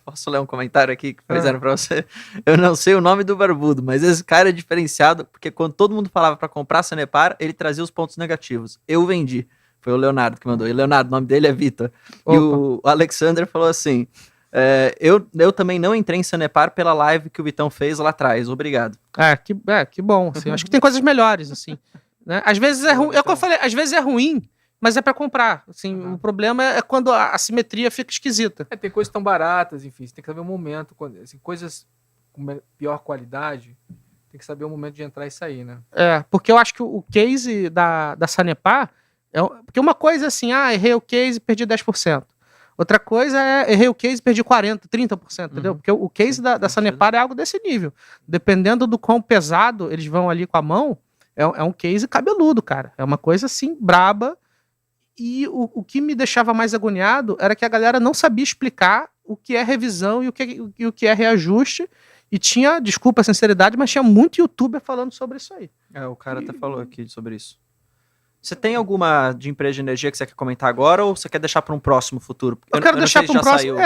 Posso ler um comentário aqui que fizeram pra você? Eu não sei o nome do barbudo, mas esse cara é diferenciado, porque quando todo mundo falava pra comprar a Sanepar, ele trazia os pontos negativos. Eu vendi. Foi o Leonardo que mandou. E Leonardo, o nome dele é Vitor. E o Alexander falou assim... eu também não entrei em Sanepar pela live que o Vitão fez lá atrás. Obrigado. Que bom. Assim, acho que tem coisas melhores, assim. Né? Às vezes é ruim. É o que eu falei, às vezes é ruim, mas é para comprar. Assim, o problema é quando a simetria fica esquisita. Tem coisas tão baratas, enfim, você tem que saber o momento. Assim, coisas com pior qualidade, tem que saber o momento de entrar e sair, né? Porque eu acho que o case da Sanepar porque uma coisa é assim, errei o case e perdi 10%. Outra coisa é errei o case e perdi 40%, 30%, entendeu? Porque o case da Sanepar é algo desse nível. Dependendo do quão pesado eles vão ali com a mão, é um case cabeludo, cara. É uma coisa assim, braba. E o que me deixava mais agoniado era que a galera não sabia explicar o que é revisão e o que é reajuste. E tinha, desculpa a sinceridade, mas tinha muito youtuber falando sobre isso aí. O cara até falou aqui sobre isso. Você tem alguma de empresa de energia que você quer comentar agora ou você quer deixar para um próximo futuro? Eu quero deixar para um próximo.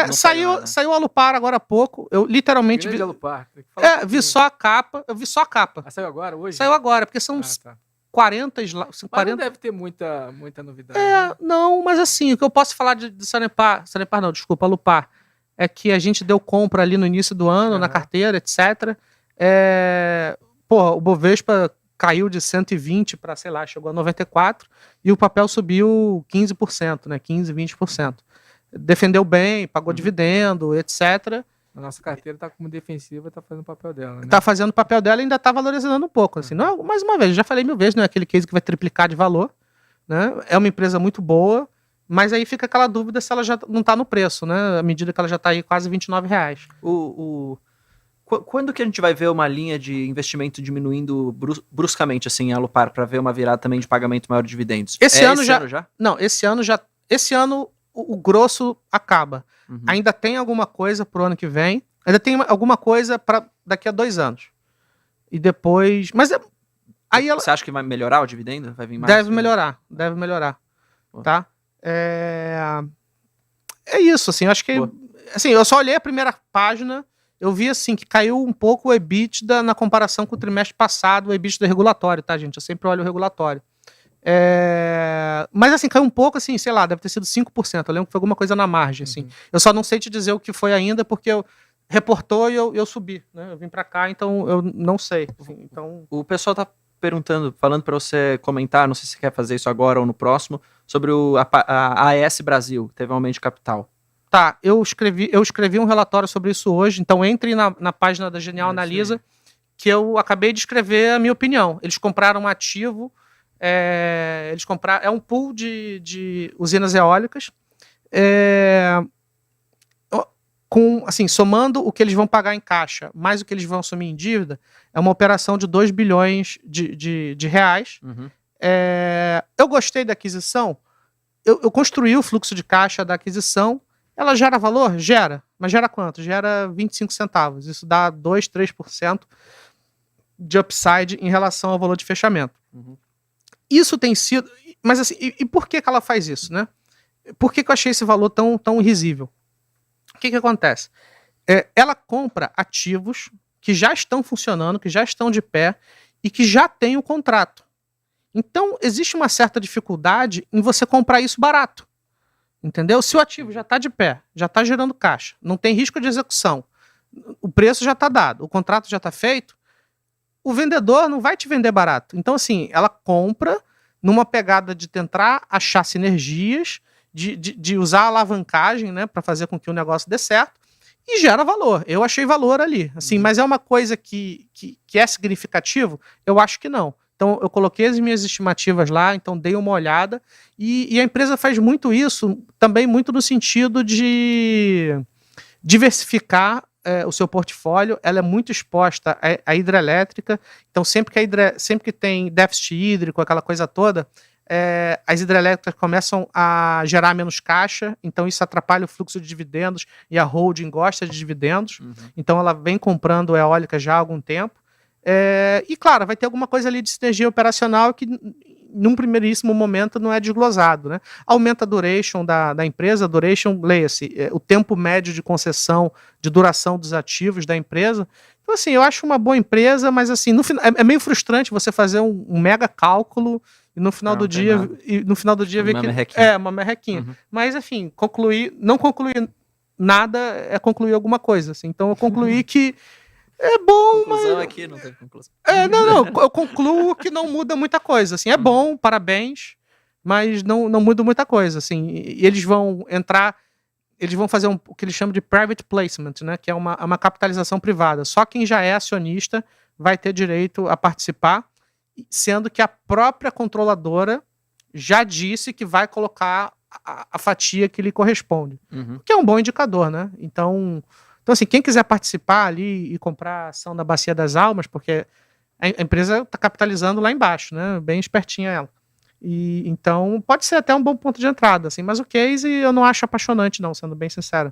Saiu a Alupar agora há pouco. Eu literalmente vi. Alupar. Vi só a capa. Eu vi só a capa. Saiu agora, hoje? Saiu agora, porque são 40 slides. Mas não deve ter muita novidade. Né? Não, mas assim, o que eu posso falar de Sanepar não, desculpa, Alupar, é que a gente deu compra ali no início do ano, na carteira, etc. O Bovespa caiu de 120 para, sei lá, chegou a 94, e o papel subiu 15%, né? 15%, 20%. Defendeu bem, pagou dividendo, etc. A nossa carteira está como defensiva, está fazendo o papel dela, né? Está fazendo o papel dela e ainda está valorizando um pouco. Assim. Não, mais uma vez, já falei 1000 vezes, não é aquele case que vai triplicar de valor. Né? É uma empresa muito boa, mas aí fica aquela dúvida se ela já não está no preço, né? À medida que ela já está aí quase R$29. Quando que a gente vai ver uma linha de investimento diminuindo bruscamente assim em Alupar, para ver uma virada também de pagamento maior de dividendos? Esse ano já? Não, esse ano o grosso acaba. Ainda tem alguma coisa pro ano que vem, ainda tem alguma coisa para daqui a 2 anos. E depois... Aí ela... Você acha que vai melhorar o dividendo? Vai vir mais? Deve melhorar. Tá? É isso, assim, eu acho que... Assim, eu só olhei a primeira página, eu vi, assim, que caiu um pouco o EBITDA na comparação com o trimestre passado, o EBITDA regulatório, tá, gente? Eu sempre olho o regulatório. Mas, assim, caiu um pouco, assim, sei lá, deve ter sido 5%. Eu lembro que foi alguma coisa na margem, assim. Eu só não sei te dizer o que foi ainda, porque reportou e eu subi, né? Eu vim pra cá, então eu não sei. Assim, então... O pessoal tá falando para você comentar, não sei se você quer fazer isso agora ou no próximo, sobre a AES Brasil, teve um aumento de capital. Tá, eu escrevi um relatório sobre isso hoje, então entre na página da Genial Analisa, que eu acabei de escrever a minha opinião. Eles compraram um ativo, é um pool de usinas eólicas, somando o que eles vão pagar em caixa, mais o que eles vão assumir em dívida, é uma operação de 2 bilhões de reais. Uhum. Eu gostei da aquisição, eu construí o fluxo de caixa da aquisição, ela gera valor? Gera. Mas gera quanto? Gera 25 centavos. Isso dá 2, 3% de upside em relação ao valor de fechamento. Uhum. Isso tem sido... Mas assim, e por que ela faz isso, né? Por que eu achei esse valor tão irrisível? O que acontece? Ela compra ativos que já estão funcionando, que já estão de pé e que já têm o contrato. Então, existe uma certa dificuldade em você comprar isso barato. Entendeu? Se o ativo já está de pé, já está gerando caixa, não tem risco de execução, o preço já está dado, o contrato já está feito, o vendedor não vai te vender barato. Então, assim, ela compra numa pegada de tentar achar sinergias, de usar a alavancagem, né, para fazer com que o negócio dê certo, e gera valor. Eu achei valor ali. Assim, mas é uma coisa que é significativo? Eu acho que não. Então, eu coloquei as minhas estimativas lá, então dei uma olhada, e a empresa faz muito isso, também muito no sentido de diversificar o seu portfólio. Ela é muito exposta à hidrelétrica, então sempre que tem déficit hídrico, aquela coisa toda, as hidrelétricas começam a gerar menos caixa, então isso atrapalha o fluxo de dividendos, e a holding gosta de dividendos, então ela vem comprando eólica já há algum tempo. E claro, vai ter alguma coisa ali de sinergia operacional que num primeiríssimo momento não é desglosado, né? Aumenta a duration da empresa, duration, leia-se, o tempo médio de concessão, de duração dos ativos da empresa. Então assim, eu acho uma boa empresa, mas assim, no final, é meio frustrante você fazer um mega cálculo e no final do dia ver que uma merrequinha. Uhum. Mas enfim, não concluir nada é concluir alguma coisa, assim. Então eu concluí que é bom, conclusão mas... aqui não tem conclusão. Eu concluo que não muda muita coisa, assim, é bom, parabéns, mas não muda muita coisa, assim, e eles vão fazer o que eles chamam de private placement, né, que é uma capitalização privada, só quem já é acionista vai ter direito a participar, sendo que a própria controladora já disse que vai colocar a fatia que lhe corresponde, o que é um bom indicador, né, Então, assim, quem quiser participar ali e comprar a ação da Bacia das Almas, porque a empresa está capitalizando lá embaixo, né? Bem espertinha ela. E então pode ser até um bom ponto de entrada, assim, mas o case eu não acho apaixonante, não, sendo bem sincero.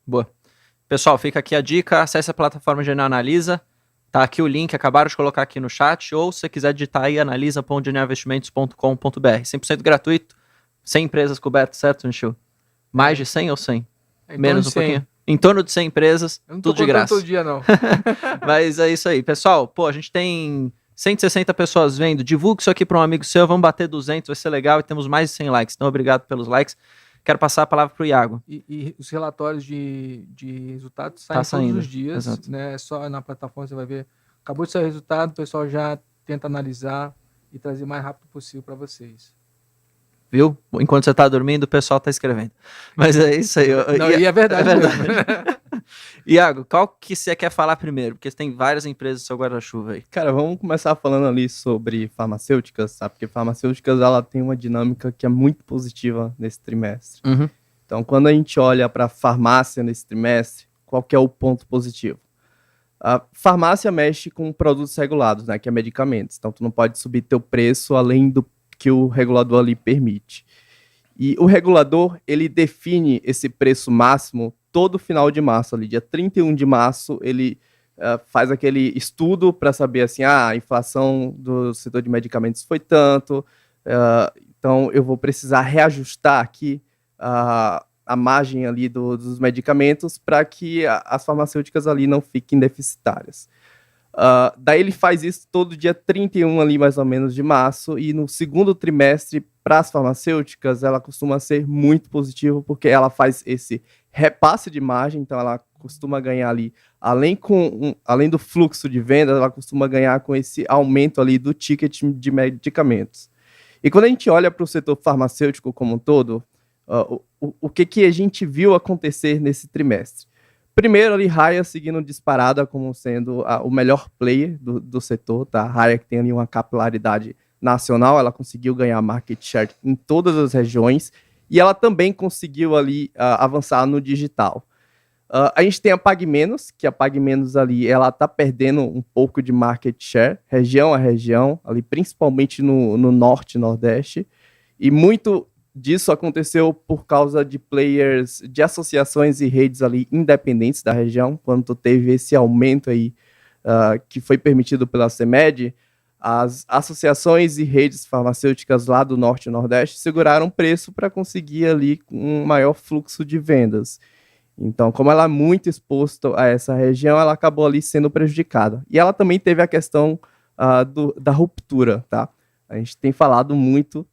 Boa. Pessoal, fica aqui a dica, acesse a plataforma Genial Analisa, tá aqui o link, acabaram de colocar aqui no chat, ou se você quiser digitar aí, analisa.genialinvestimentos.com.br, 100% gratuito, 100 empresas cobertas, certo, Nichil? Mais de 100 ou 100? Menos um pouquinho? Em torno de 100 empresas, tudo de graça. Todo dia, não. Mas é isso aí. Pessoal, a gente tem 160 pessoas vendo. Divulgue isso aqui para um amigo seu. Vamos bater 200, vai ser legal. E temos mais de 100 likes. Então, obrigado pelos likes. Quero passar a palavra para o Iago. E os relatórios de resultados saem todos os dias. Exato. Né? Só na plataforma você vai ver. Acabou de sair o resultado, o pessoal já tenta analisar e trazer o mais rápido possível para vocês. Viu? Enquanto você tá dormindo, o pessoal tá escrevendo. Mas é isso aí. E é verdade. É verdade. Iago, qual que você quer falar primeiro? Porque você tem várias empresas no seu guarda-chuva aí. Cara, vamos começar falando ali sobre farmacêuticas, sabe? Porque farmacêuticas, ela tem uma dinâmica que é muito positiva nesse trimestre. Então, quando a gente olha para farmácia nesse trimestre, qual que é o ponto positivo? A farmácia mexe com produtos regulados, né? Que é medicamentos. Então, tu não pode subir teu preço além do que o regulador ali permite. E o regulador, ele define esse preço máximo todo final de março, ali, dia 31 de março, ele faz aquele estudo para saber assim, a inflação do setor de medicamentos foi tanto, então eu vou precisar reajustar aqui a margem ali dos medicamentos para que as farmacêuticas ali não fiquem deficitárias. Daí ele faz isso todo dia 31 ali mais ou menos de março, e no segundo trimestre para as farmacêuticas ela costuma ser muito positiva porque ela faz esse repasse de margem, então ela costuma ganhar ali, além do fluxo de vendas, ela costuma ganhar com esse aumento ali do ticket de medicamentos. E quando a gente olha para o setor farmacêutico como um todo, o que a gente viu acontecer nesse trimestre? Primeiro ali, Raia seguindo disparada como sendo o melhor player do setor, tá? Raia que tem ali uma capilaridade nacional, ela conseguiu ganhar market share em todas as regiões e ela também conseguiu ali avançar no digital. A gente tem a PagMenos, que a PagMenos ali, ela tá perdendo um pouco de market share, região a região, ali principalmente no norte e nordeste, e muito disso aconteceu por causa de players, de associações e redes ali independentes da região, quando teve esse aumento aí que foi permitido pela CEMED, as associações e redes farmacêuticas lá do norte e nordeste seguraram preço para conseguir ali um maior fluxo de vendas. Então, como ela é muito exposta a essa região, ela acabou ali sendo prejudicada. E ela também teve a questão da ruptura, tá? A gente tem falado muito,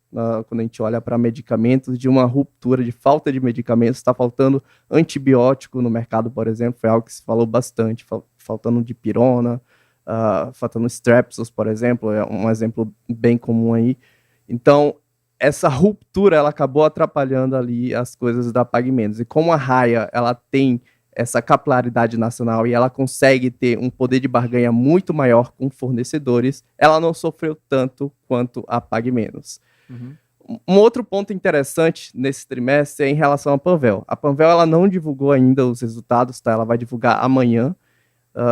quando a gente olha para medicamentos, de uma ruptura, de falta de medicamentos. Está faltando antibiótico no mercado, por exemplo, foi algo que se falou bastante, faltando dipirona, faltando strepsils, por exemplo, é um exemplo bem comum aí. Então, essa ruptura, ela acabou atrapalhando ali as coisas da PagMenos. E como a Raia, ela tem essa capilaridade nacional e ela consegue ter um poder de barganha muito maior com fornecedores, ela não sofreu tanto quanto a PagMenos. Uhum. Um outro ponto interessante nesse trimestre é em relação à Panvel. A Panvel, ela não divulgou ainda os resultados, tá? Ela vai divulgar amanhã.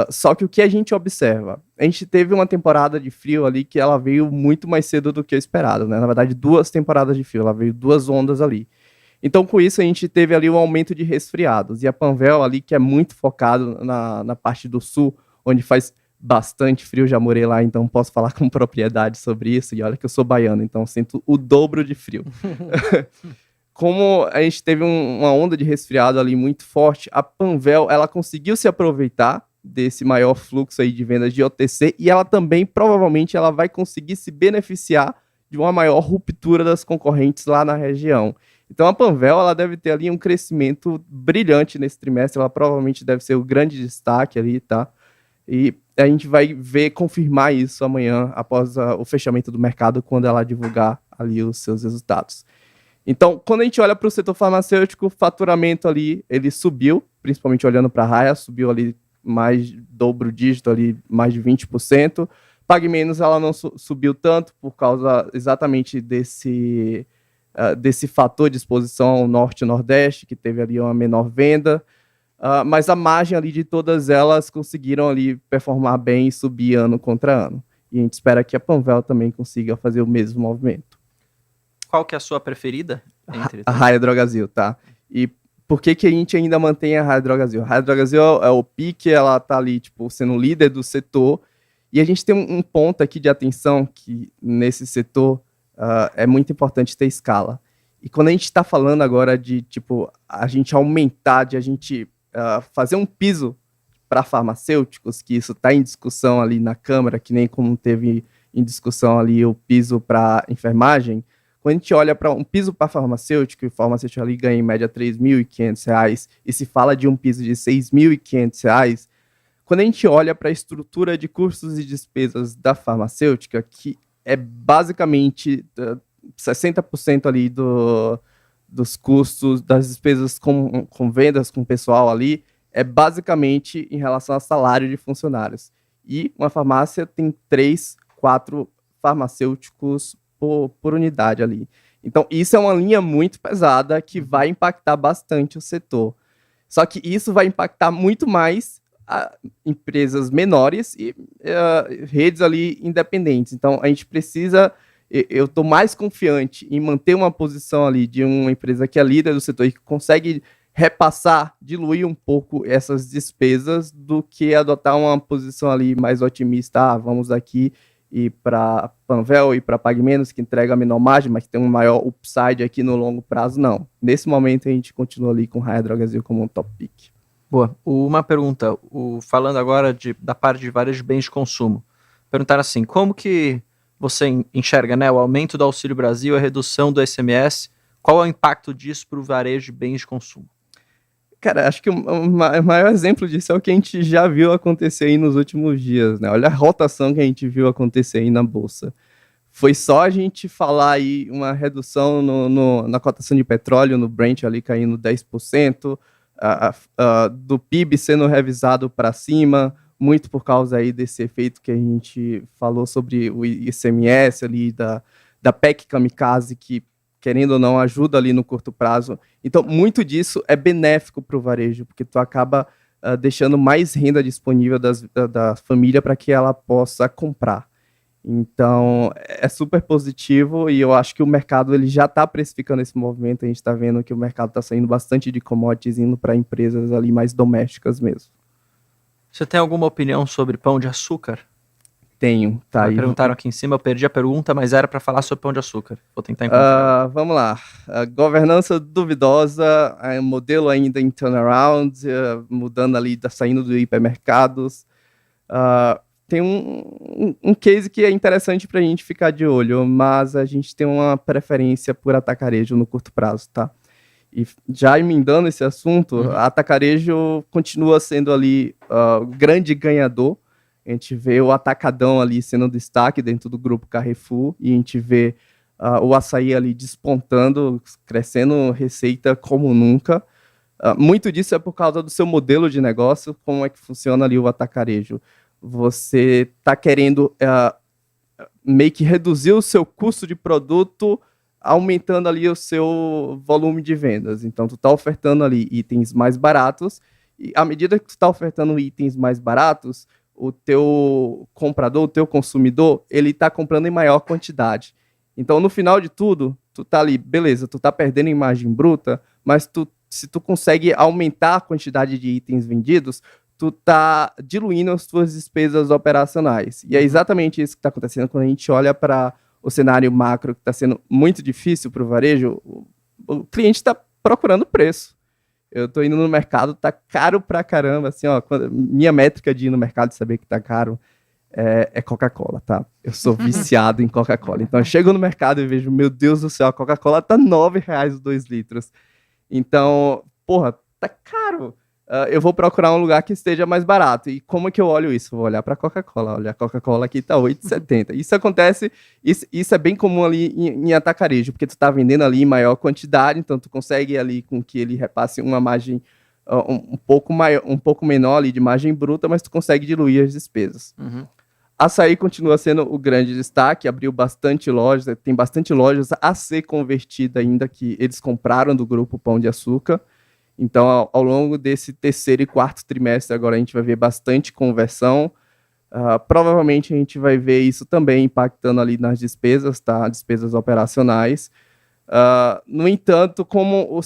Só que o que a gente observa? A gente teve uma temporada de frio ali que ela veio muito mais cedo do que o esperado, né? Na verdade, 2 temporadas de frio, ela veio 2 ondas ali. Então, com isso, a gente teve ali um aumento de resfriados. E a Panvel ali, que é muito focado na parte do sul, onde faz bastante frio, já morei lá, então posso falar com propriedade sobre isso. E olha que eu sou baiano, então sinto o dobro de frio. Como a gente teve uma onda de resfriado ali muito forte, a Panvel, ela conseguiu se aproveitar desse maior fluxo aí de vendas de OTC, e ela também, provavelmente, ela vai conseguir se beneficiar de uma maior ruptura das concorrentes lá na região. Então, a Panvel, ela deve ter ali um crescimento brilhante nesse trimestre, ela provavelmente deve ser o grande destaque ali, tá? E a gente vai confirmar isso amanhã, após o fechamento do mercado, quando ela divulgar ali os seus resultados. Então, quando a gente olha para o setor farmacêutico, o faturamento ali, ele subiu, principalmente olhando para a Raia, subiu ali mais dobro dígito ali, mais de 20%. PagMenos, ela não subiu tanto por causa exatamente desse fator de exposição ao norte e nordeste, que teve ali uma menor venda, mas a margem ali de todas elas conseguiram ali performar bem e subir ano contra ano. E a gente espera que a Panvel também consiga fazer o mesmo movimento. Qual que é a sua preferida? A Raia Drogasil, tá? E por que a gente ainda mantém a Raia Drogasil? A Raia Drogasil é o pique, ela tá ali, tipo, sendo líder do setor, e a gente tem um ponto aqui de atenção que nesse setor é muito importante ter escala. E quando a gente está falando agora de, tipo, a gente aumentar, de a gente fazer um piso para farmacêuticos, que isso está em discussão ali na Câmara, que nem como teve em discussão ali o piso para enfermagem. Quando a gente olha para um piso para farmacêutico, e o farmacêutico ali ganha em média R$ 3.500, e se fala de um piso de R$ 6.500, quando a gente olha para a estrutura de custos e despesas da farmacêutica, que é basicamente 60% ali dos custos, das despesas com vendas, com pessoal ali, é basicamente em relação ao salário de funcionários. E uma farmácia tem 3, 4 farmacêuticos por unidade ali. Então, isso é uma linha muito pesada que vai impactar bastante o setor. Só que isso vai impactar muito mais empresas menores e redes ali independentes. Então, a gente precisa... Eu estou mais confiante em manter uma posição ali de uma empresa que é líder do setor e que consegue repassar, diluir um pouco essas despesas do que adotar uma posição ali mais otimista. Vamos aqui e para Panvel e para PagMenos, que entrega a menor margem, mas que tem um maior upside aqui no longo prazo, não. Nesse momento, a gente continua ali com Raia Drogasil como um top pick. Boa. Uma pergunta, falando agora da parte de varejo de bens de consumo. Perguntaram assim, como que você enxerga, né, o aumento do Auxílio Brasil, a redução do ICMS, qual é o impacto disso para o varejo de bens de consumo? Cara, acho que o maior exemplo disso é o que a gente já viu acontecer aí nos últimos dias, né? Olha a rotação que a gente viu acontecer aí na Bolsa. Foi só a gente falar aí uma redução na cotação de petróleo, no Brent ali caindo 10%, do PIB sendo revisado para cima, muito por causa aí desse efeito que a gente falou sobre o ICMS ali, da PEC Kamikaze, que, querendo ou não, ajuda ali no curto prazo. Então, muito disso é benéfico para o varejo, porque tu acaba deixando mais renda disponível da família para que ela possa comprar. Então, é super positivo e eu acho que o mercado ele já está precificando esse movimento. A gente está vendo que o mercado está saindo bastante de commodities, indo para empresas ali mais domésticas mesmo. Você tem alguma opinião sobre pão de açúcar? Tenho, tá aí. Perguntaram aqui em cima, eu perdi a pergunta, mas era para falar sobre pão de açúcar. Vou tentar encontrar. Vamos lá. Governança duvidosa, modelo ainda em turnaround, mudando ali, saindo do hipermercados. Tem um case que é interessante para a gente ficar de olho, mas a gente tem uma preferência por atacarejo no curto prazo, tá? E já emendando esse assunto, atacarejo continua sendo ali o grande ganhador. A gente vê o atacadão ali sendo destaque dentro do grupo Carrefour e a gente vê o açaí ali despontando, crescendo receita como nunca. Muito disso é por causa do seu modelo de negócio, como é que funciona ali o atacarejo. Você está querendo meio que reduzir o seu custo de produto, aumentando ali o seu volume de vendas. Então, tu está ofertando ali itens mais baratos, e à medida que tu está ofertando itens mais baratos, o teu comprador, o teu consumidor, ele está comprando em maior quantidade. Então, no final de tudo, tu tá ali, beleza, tu tá perdendo em margem bruta, mas se tu consegue aumentar a quantidade de itens vendidos, tu tá diluindo as tuas despesas operacionais. E é exatamente isso que está acontecendo quando a gente olha para o cenário macro, que está sendo muito difícil para o varejo. O cliente está procurando preço. Eu estou indo no mercado, tá caro pra caramba. Assim, ó, minha métrica de ir no mercado e saber que tá caro é Coca-Cola, tá? Eu sou viciado em Coca-Cola. Então, eu chego no mercado e vejo, meu Deus do céu, a Coca-Cola tá R$9 os 2 litros. Então, porra, tá caro. Eu vou procurar um lugar que esteja mais barato. E como é que eu olho isso? Eu vou olhar para a Coca-Cola. Olha, a Coca-Cola aqui tá R$8,70. Isso acontece, isso é bem comum ali em atacarejo, porque tu tá vendendo ali em maior quantidade, então tu consegue ali com que ele repasse uma margem um pouco menor ali de margem bruta, mas tu consegue diluir as despesas. Açaí continua sendo o grande destaque, abriu bastante lojas, tem bastante lojas a ser convertida ainda, que eles compraram do grupo Pão de Açúcar. Então, ao longo desse terceiro e quarto trimestre, agora a gente vai ver bastante conversão. Provavelmente a gente vai ver isso também impactando ali nas despesas, tá? Despesas operacionais. No entanto, como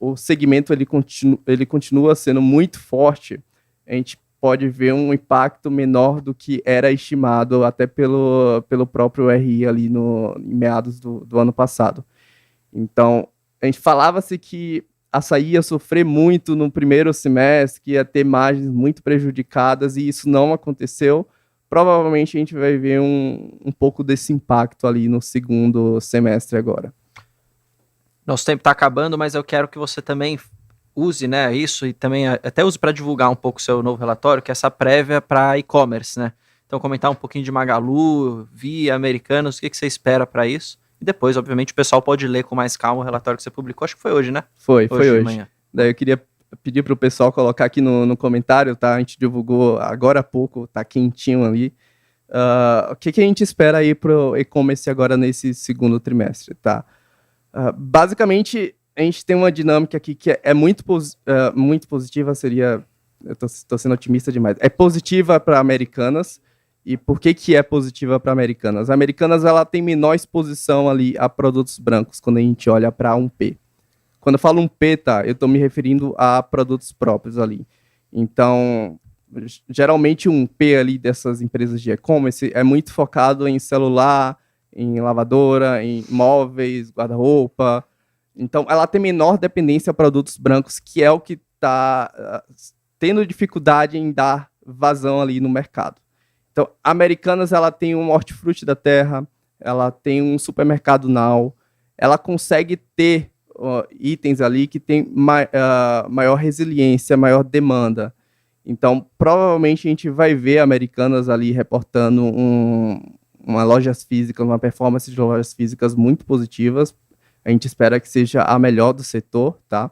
o segmento ele continua sendo muito forte, a gente pode ver um impacto menor do que era estimado até pelo próprio RI ali em meados do ano passado. Então, a gente falava-se que açaí ia sofrer muito no primeiro semestre, que ia ter margens muito prejudicadas, e isso não aconteceu. Provavelmente a gente vai ver um pouco desse impacto ali no segundo semestre agora. Nosso tempo está acabando, mas eu quero que você também use, né, isso e também até use para divulgar um pouco o seu novo relatório, que é essa prévia para e-commerce, né? Então comentar um pouquinho de Magalu, Via, Americanas, o que você espera para isso? E depois, obviamente, o pessoal pode ler com mais calma o relatório que você publicou. Acho que foi hoje, né? Foi hoje. Manhã. Daí eu queria pedir para o pessoal colocar aqui no comentário, tá? A gente divulgou agora há pouco, tá quentinho ali. O que a gente espera aí para o e-commerce agora nesse segundo trimestre, tá? Basicamente, a gente tem uma dinâmica aqui que é muito positiva, seria... Eu tô sendo otimista demais. É positiva para Americanas. E por que é positiva para Americanas? A Americanas ela tem menor exposição ali a produtos brancos quando a gente olha para 1P. Quando eu falo 1P, tá, eu estou me referindo a produtos próprios ali. Então, geralmente 1P ali dessas empresas de e-commerce é muito focado em celular, em lavadora, em móveis, guarda-roupa. Então, ela tem menor dependência a produtos brancos, que é o que está tendo dificuldade em dar vazão ali no mercado. Então, a Americanas, ela tem um hortifruti da terra, ela tem um supermercado Now, ela consegue ter itens ali que tem maior resiliência, maior demanda. Então, provavelmente a gente vai ver Americanas ali reportando uma lojas físicas, uma performance de lojas físicas muito positivas. A gente espera que seja a melhor do setor, tá?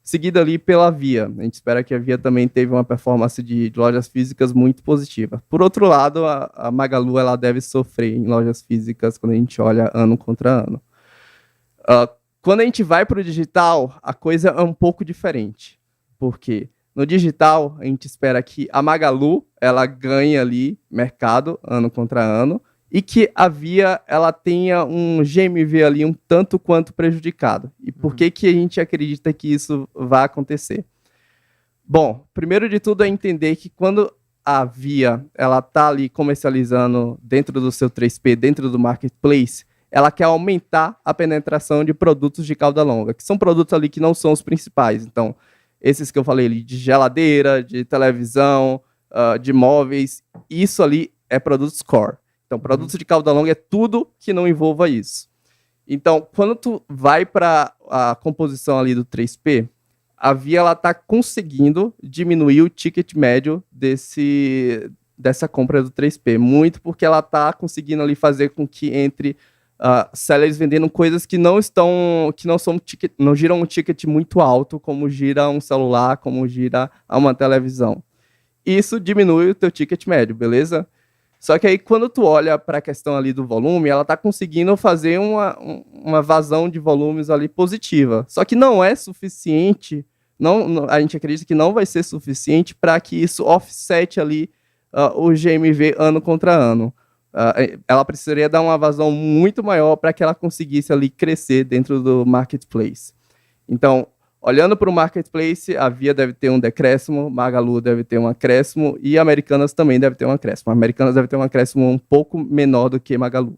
seguida ali pela Via. A gente espera que a Via também teve uma performance de lojas físicas muito positiva. Por outro lado, a Magalu ela deve sofrer em lojas físicas quando a gente olha ano contra ano. Quando a gente vai para o digital, a coisa é um pouco diferente. Por quê? No digital, a gente espera que a Magalu ela ganhe ali mercado ano contra ano e que a Via ela tenha um GMV ali um tanto quanto prejudicado. E por que a gente acredita que isso vai acontecer? Bom, primeiro de tudo é entender que quando a Via ela está ali comercializando dentro do seu 3P, dentro do marketplace, ela quer aumentar a penetração de produtos de cauda longa, que são produtos ali que não são os principais. Então, esses que eu falei ali, de geladeira, de televisão, de móveis, isso ali é produtos core. Então, produtos de cauda longa é tudo que não envolva isso. Então, quando tu vai para a composição ali do 3P, a Via ela está conseguindo diminuir o ticket médio dessa compra do 3P, muito porque ela está conseguindo ali fazer com que entre sellers vendendo coisas que não giram um ticket muito alto, como gira um celular, como gira uma televisão. Isso diminui o teu ticket médio, beleza? Só que aí, quando tu olha para a questão ali do volume, ela está conseguindo fazer uma vazão de volumes ali positiva. Só que não é suficiente, a gente acredita que não vai ser suficiente para que isso offset ali o GMV ano contra ano. Ela precisaria dar uma vazão muito maior para que ela conseguisse ali crescer dentro do marketplace. Então, olhando para o marketplace, a Via deve ter um decréscimo, Magalu deve ter um acréscimo e Americanas também deve ter um acréscimo. Americanas deve ter um acréscimo um pouco menor do que Magalu.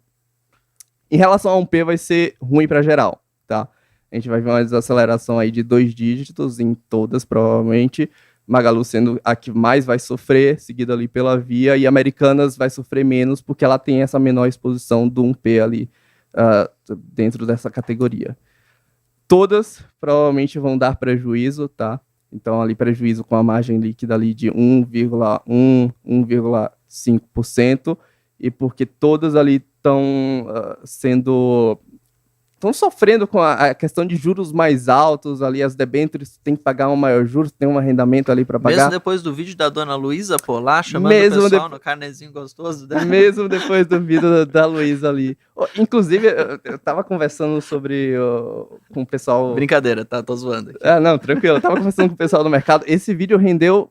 Em relação a 1P, vai ser ruim para geral, tá? A gente vai ver uma desaceleração aí de 2 dígitos em todas, provavelmente. Magalu sendo a que mais vai sofrer, seguida ali pela Via, e Americanas vai sofrer menos porque ela tem essa menor exposição do 1P ali dentro dessa categoria. Todas provavelmente vão dar prejuízo, tá? Então, ali prejuízo com a margem líquida ali de 1,1%, 1,5%, e porque todas ali estão sofrendo com a questão de juros mais altos, ali as debêntures tem que pagar um maior juros, tem um arrendamento ali para pagar. Mesmo depois do vídeo da dona Luísa, pô, lá chamando o pessoal no carnezinho gostoso dela. Mesmo depois do vídeo da Luísa ali. Inclusive, eu tava conversando com o pessoal... Brincadeira, tá? Tô zoando aqui. Não, tranquilo. Eu tava conversando com o pessoal do mercado. Esse vídeo rendeu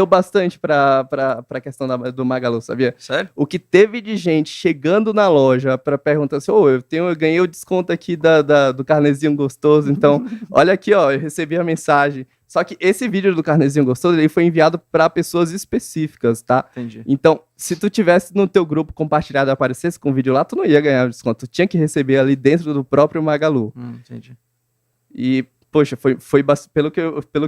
bastante para a questão do Magalu, sabia? Sério? O que teve de gente chegando na loja para perguntar assim, eu ganhei o desconto aqui do carnezinho gostoso, então, olha aqui, ó, eu recebi a mensagem. Só que esse vídeo do carnezinho gostoso, ele foi enviado para pessoas específicas, tá? Entendi. Então, se tu tivesse no teu grupo compartilhado e aparecesse com o vídeo lá, tu não ia ganhar o desconto, tu tinha que receber ali dentro do próprio Magalu. Entendi. E poxa, pelo que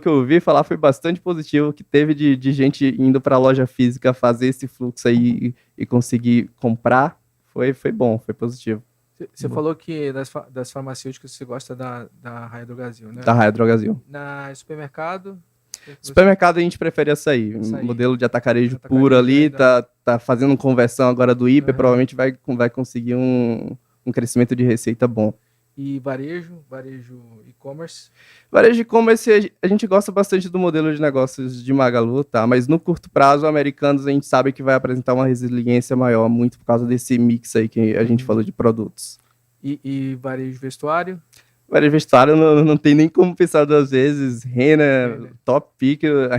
eu ouvi falar, foi bastante positivo que teve de gente indo para a loja física fazer esse fluxo aí e conseguir comprar. Foi bom, foi positivo. Você falou que das farmacêuticas você gosta da Raia Drogasil, né? Da Raia Drogasil. Na supermercado? Supermercado a gente prefere açaí. Modelo de atacarejo puro ali, tá fazendo conversão agora do hiper, provavelmente vai conseguir um crescimento de receita bom. E varejo e-commerce? Varejo e-commerce, a gente gosta bastante do modelo de negócios de Magalu, tá? Mas no curto prazo, Americanas a gente sabe que vai apresentar uma resiliência maior, muito por causa desse mix aí que a gente falou de produtos. E varejo vestuário? Varejo vestuário não tem nem como pensar 2 vezes. Renner, top pick. A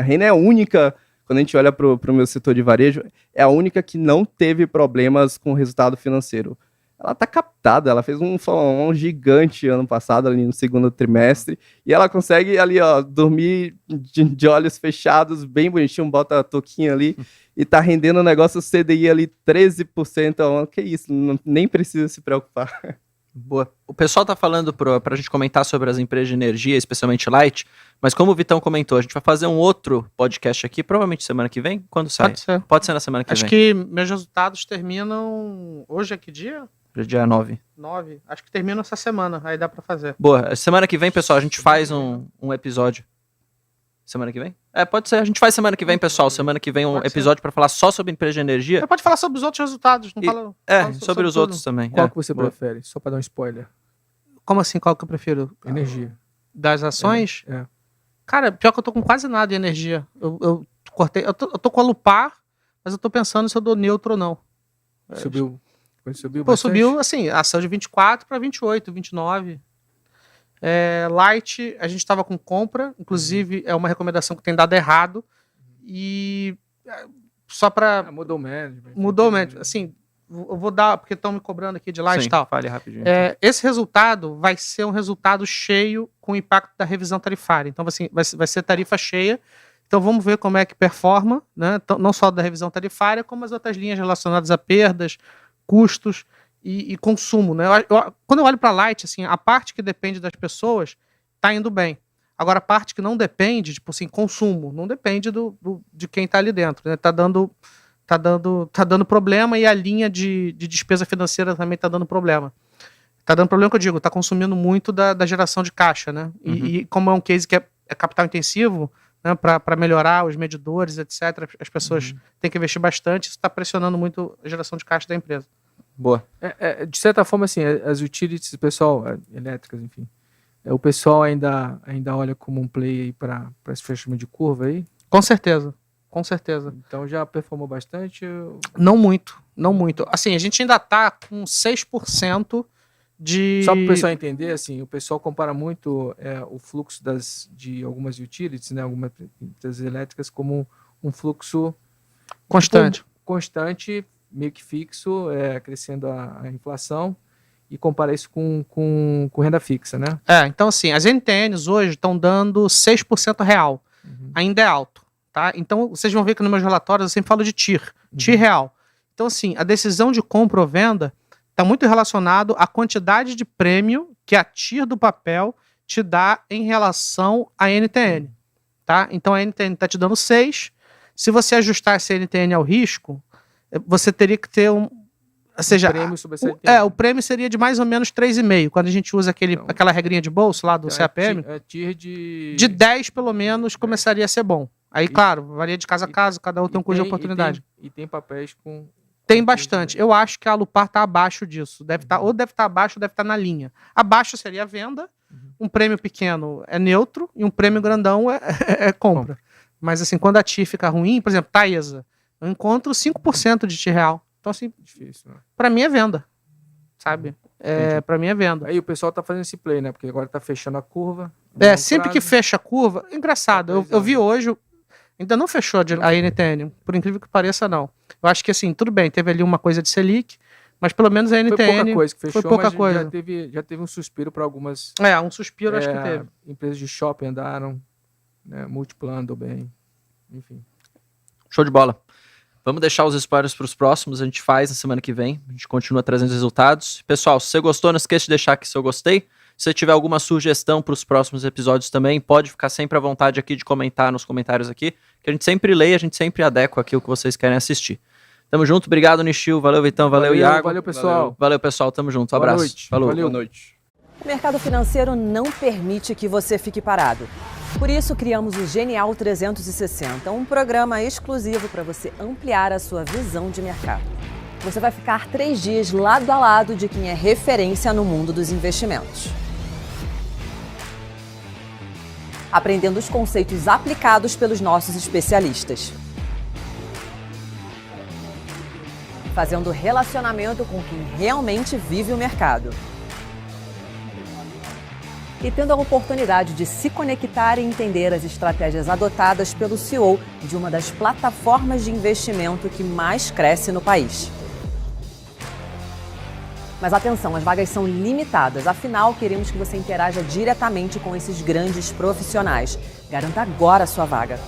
Renner é a única, quando a gente olha para o meu setor de varejo, é a única que não teve problemas com o resultado financeiro. Ela tá captada, ela fez um follow-on gigante ano passado, ali no segundo trimestre, e ela consegue ali, ó, dormir de olhos fechados, bem bonitinho, bota a touquinha ali, e tá rendendo um negócio CDI ali 13% ao ano. Que isso, nem precisa se preocupar. Boa. O pessoal tá falando pra gente comentar sobre as empresas de energia, especialmente Light, mas como o Vitão comentou, a gente vai fazer um outro podcast aqui, provavelmente semana que vem. Quando sai? Pode ser. Pode ser na semana que vem. Acho que meus resultados terminam... Hoje é que dia? Hoje é dia 9. 9. Acho que termina essa semana, aí dá pra fazer. Boa. Semana que vem, pessoal, a gente faz um episódio. Semana que vem? Pode ser. A gente faz semana que vem, pessoal. Semana que vem um episódio pra falar só sobre empresa de energia. Você pode falar sobre os outros resultados, não fala... sobre os outros também. Qual que você prefere? Só pra dar um spoiler. Como assim, qual que eu prefiro? Energia. das ações, É. cara, pior que eu tô com quase nada em energia. Eu cortei, eu tô com a Lupar, mas eu tô pensando se eu dou neutro ou não. Subiu. Subiu Pô, bastante. subiu, assim, a ação de 24 para 28, 29. Light, a gente estava com compra, inclusive é uma recomendação que tem dado errado. E só para... Mudou o management. Mudou o management. Assim, eu vou dar, porque estão me cobrando aqui de Light Sim, e tal. fale rapidinho. Esse resultado vai ser um resultado cheio com o impacto da revisão tarifária. Então, assim, vai ser tarifa cheia. Então, vamos ver como é que performa, né? Não só da revisão tarifária, como as outras linhas relacionadas a perdas, custos e consumo, né? Quando eu olho para a Light, assim, a parte que depende das pessoas está indo bem. Agora, a parte que não depende, tipo assim, consumo, não depende de quem está ali dentro, né? Tá dando problema, e a linha de despesa financeira também está dando problema. Tá dando problema, que eu digo, tá consumindo muito da geração de caixa, né? E como é um case que é capital intensivo, né, para melhorar os medidores, etc., as pessoas têm que investir bastante, isso está pressionando muito a geração de caixa da empresa. Boa. De certa forma, assim, as utilities, o pessoal, elétricas, enfim, o pessoal ainda olha como um play para esse fechamento de curva aí? Com certeza, com certeza. Então já performou bastante? Não muito, não muito. Assim, a gente ainda está com 6% de... Só para o pessoal entender, assim, o pessoal compara muito o fluxo de algumas utilities, né, algumas empresas elétricas, como um fluxo constante. Constante, meio que fixo, crescendo a inflação, e compara isso com renda fixa, né? Então assim, as NTNs hoje estão dando 6% real. Ainda é alto, tá? Então vocês vão ver que nos meus relatórios eu sempre falo de TIR real. Então assim, a decisão de compra ou venda está muito relacionado à quantidade de prêmio que a TIR do papel te dá em relação à NTN, tá? Então a NTN está te dando 6. Se você ajustar essa NTN ao risco, você teria que ter ou seja, prêmio sobre essa NTN. O prêmio seria de mais ou menos 3,5, quando a gente usa aquela regrinha de bolso lá do CAPM. TIR de 10 pelo menos começaria a ser bom. Aí, claro, varia de casa a casa, cada um tem um custo de oportunidade. E tem papéis com... Tem bastante. Eu acho que a Lupar está abaixo disso. Ou deve estar abaixo, ou deve estar na linha. Abaixo seria a venda, um prêmio pequeno é neutro e um prêmio grandão é compra. Mas assim, quando a TIR fica ruim, por exemplo, Taesa, eu encontro 5% de TIR real. Então assim, difícil, né? Pra mim é venda, sabe? Pra mim é venda. Aí o pessoal tá fazendo esse play, né? Porque agora tá fechando a curva. Sempre que fecha a curva, engraçado, eu vi hoje, ainda não fechou a NTN, por incrível que pareça, não. Eu acho que assim, tudo bem, teve ali uma coisa de Selic, mas pelo menos a NTN... Foi pouca coisa que fechou, foi pouca mas coisa. Já teve um suspiro para algumas... um suspiro acho que teve. Empresas de shopping andaram, né? Multiplan andou bem, enfim. Show de bola. Vamos deixar os spoilers para os próximos, a gente faz na semana que vem, a gente continua trazendo os resultados. Pessoal, se você gostou, não esqueça de deixar aqui seu gostei. Se você tiver alguma sugestão para os próximos episódios também, pode ficar sempre à vontade aqui de comentar nos comentários aqui, que a gente sempre lê, a gente sempre adequa aqui o que vocês querem assistir. Tamo junto, obrigado Nishio, valeu Vitão, valeu Iago. Valeu pessoal. Valeu pessoal, tamo junto, um Boa abraço. noite. Falou. Valeu. Boa noite. O mercado financeiro não permite que você fique parado. Por isso, criamos o Genial 360, um programa exclusivo para você ampliar a sua visão de mercado. Você vai ficar 3 dias lado a lado de quem é referência no mundo dos investimentos. Aprendendo os conceitos aplicados pelos nossos especialistas. Fazendo relacionamento com quem realmente vive o mercado. E tendo a oportunidade de se conectar e entender as estratégias adotadas pelo CEO de uma das plataformas de investimento que mais cresce no país. Mas atenção, as vagas são limitadas, afinal queremos que você interaja diretamente com esses grandes profissionais. Garanta agora a sua vaga.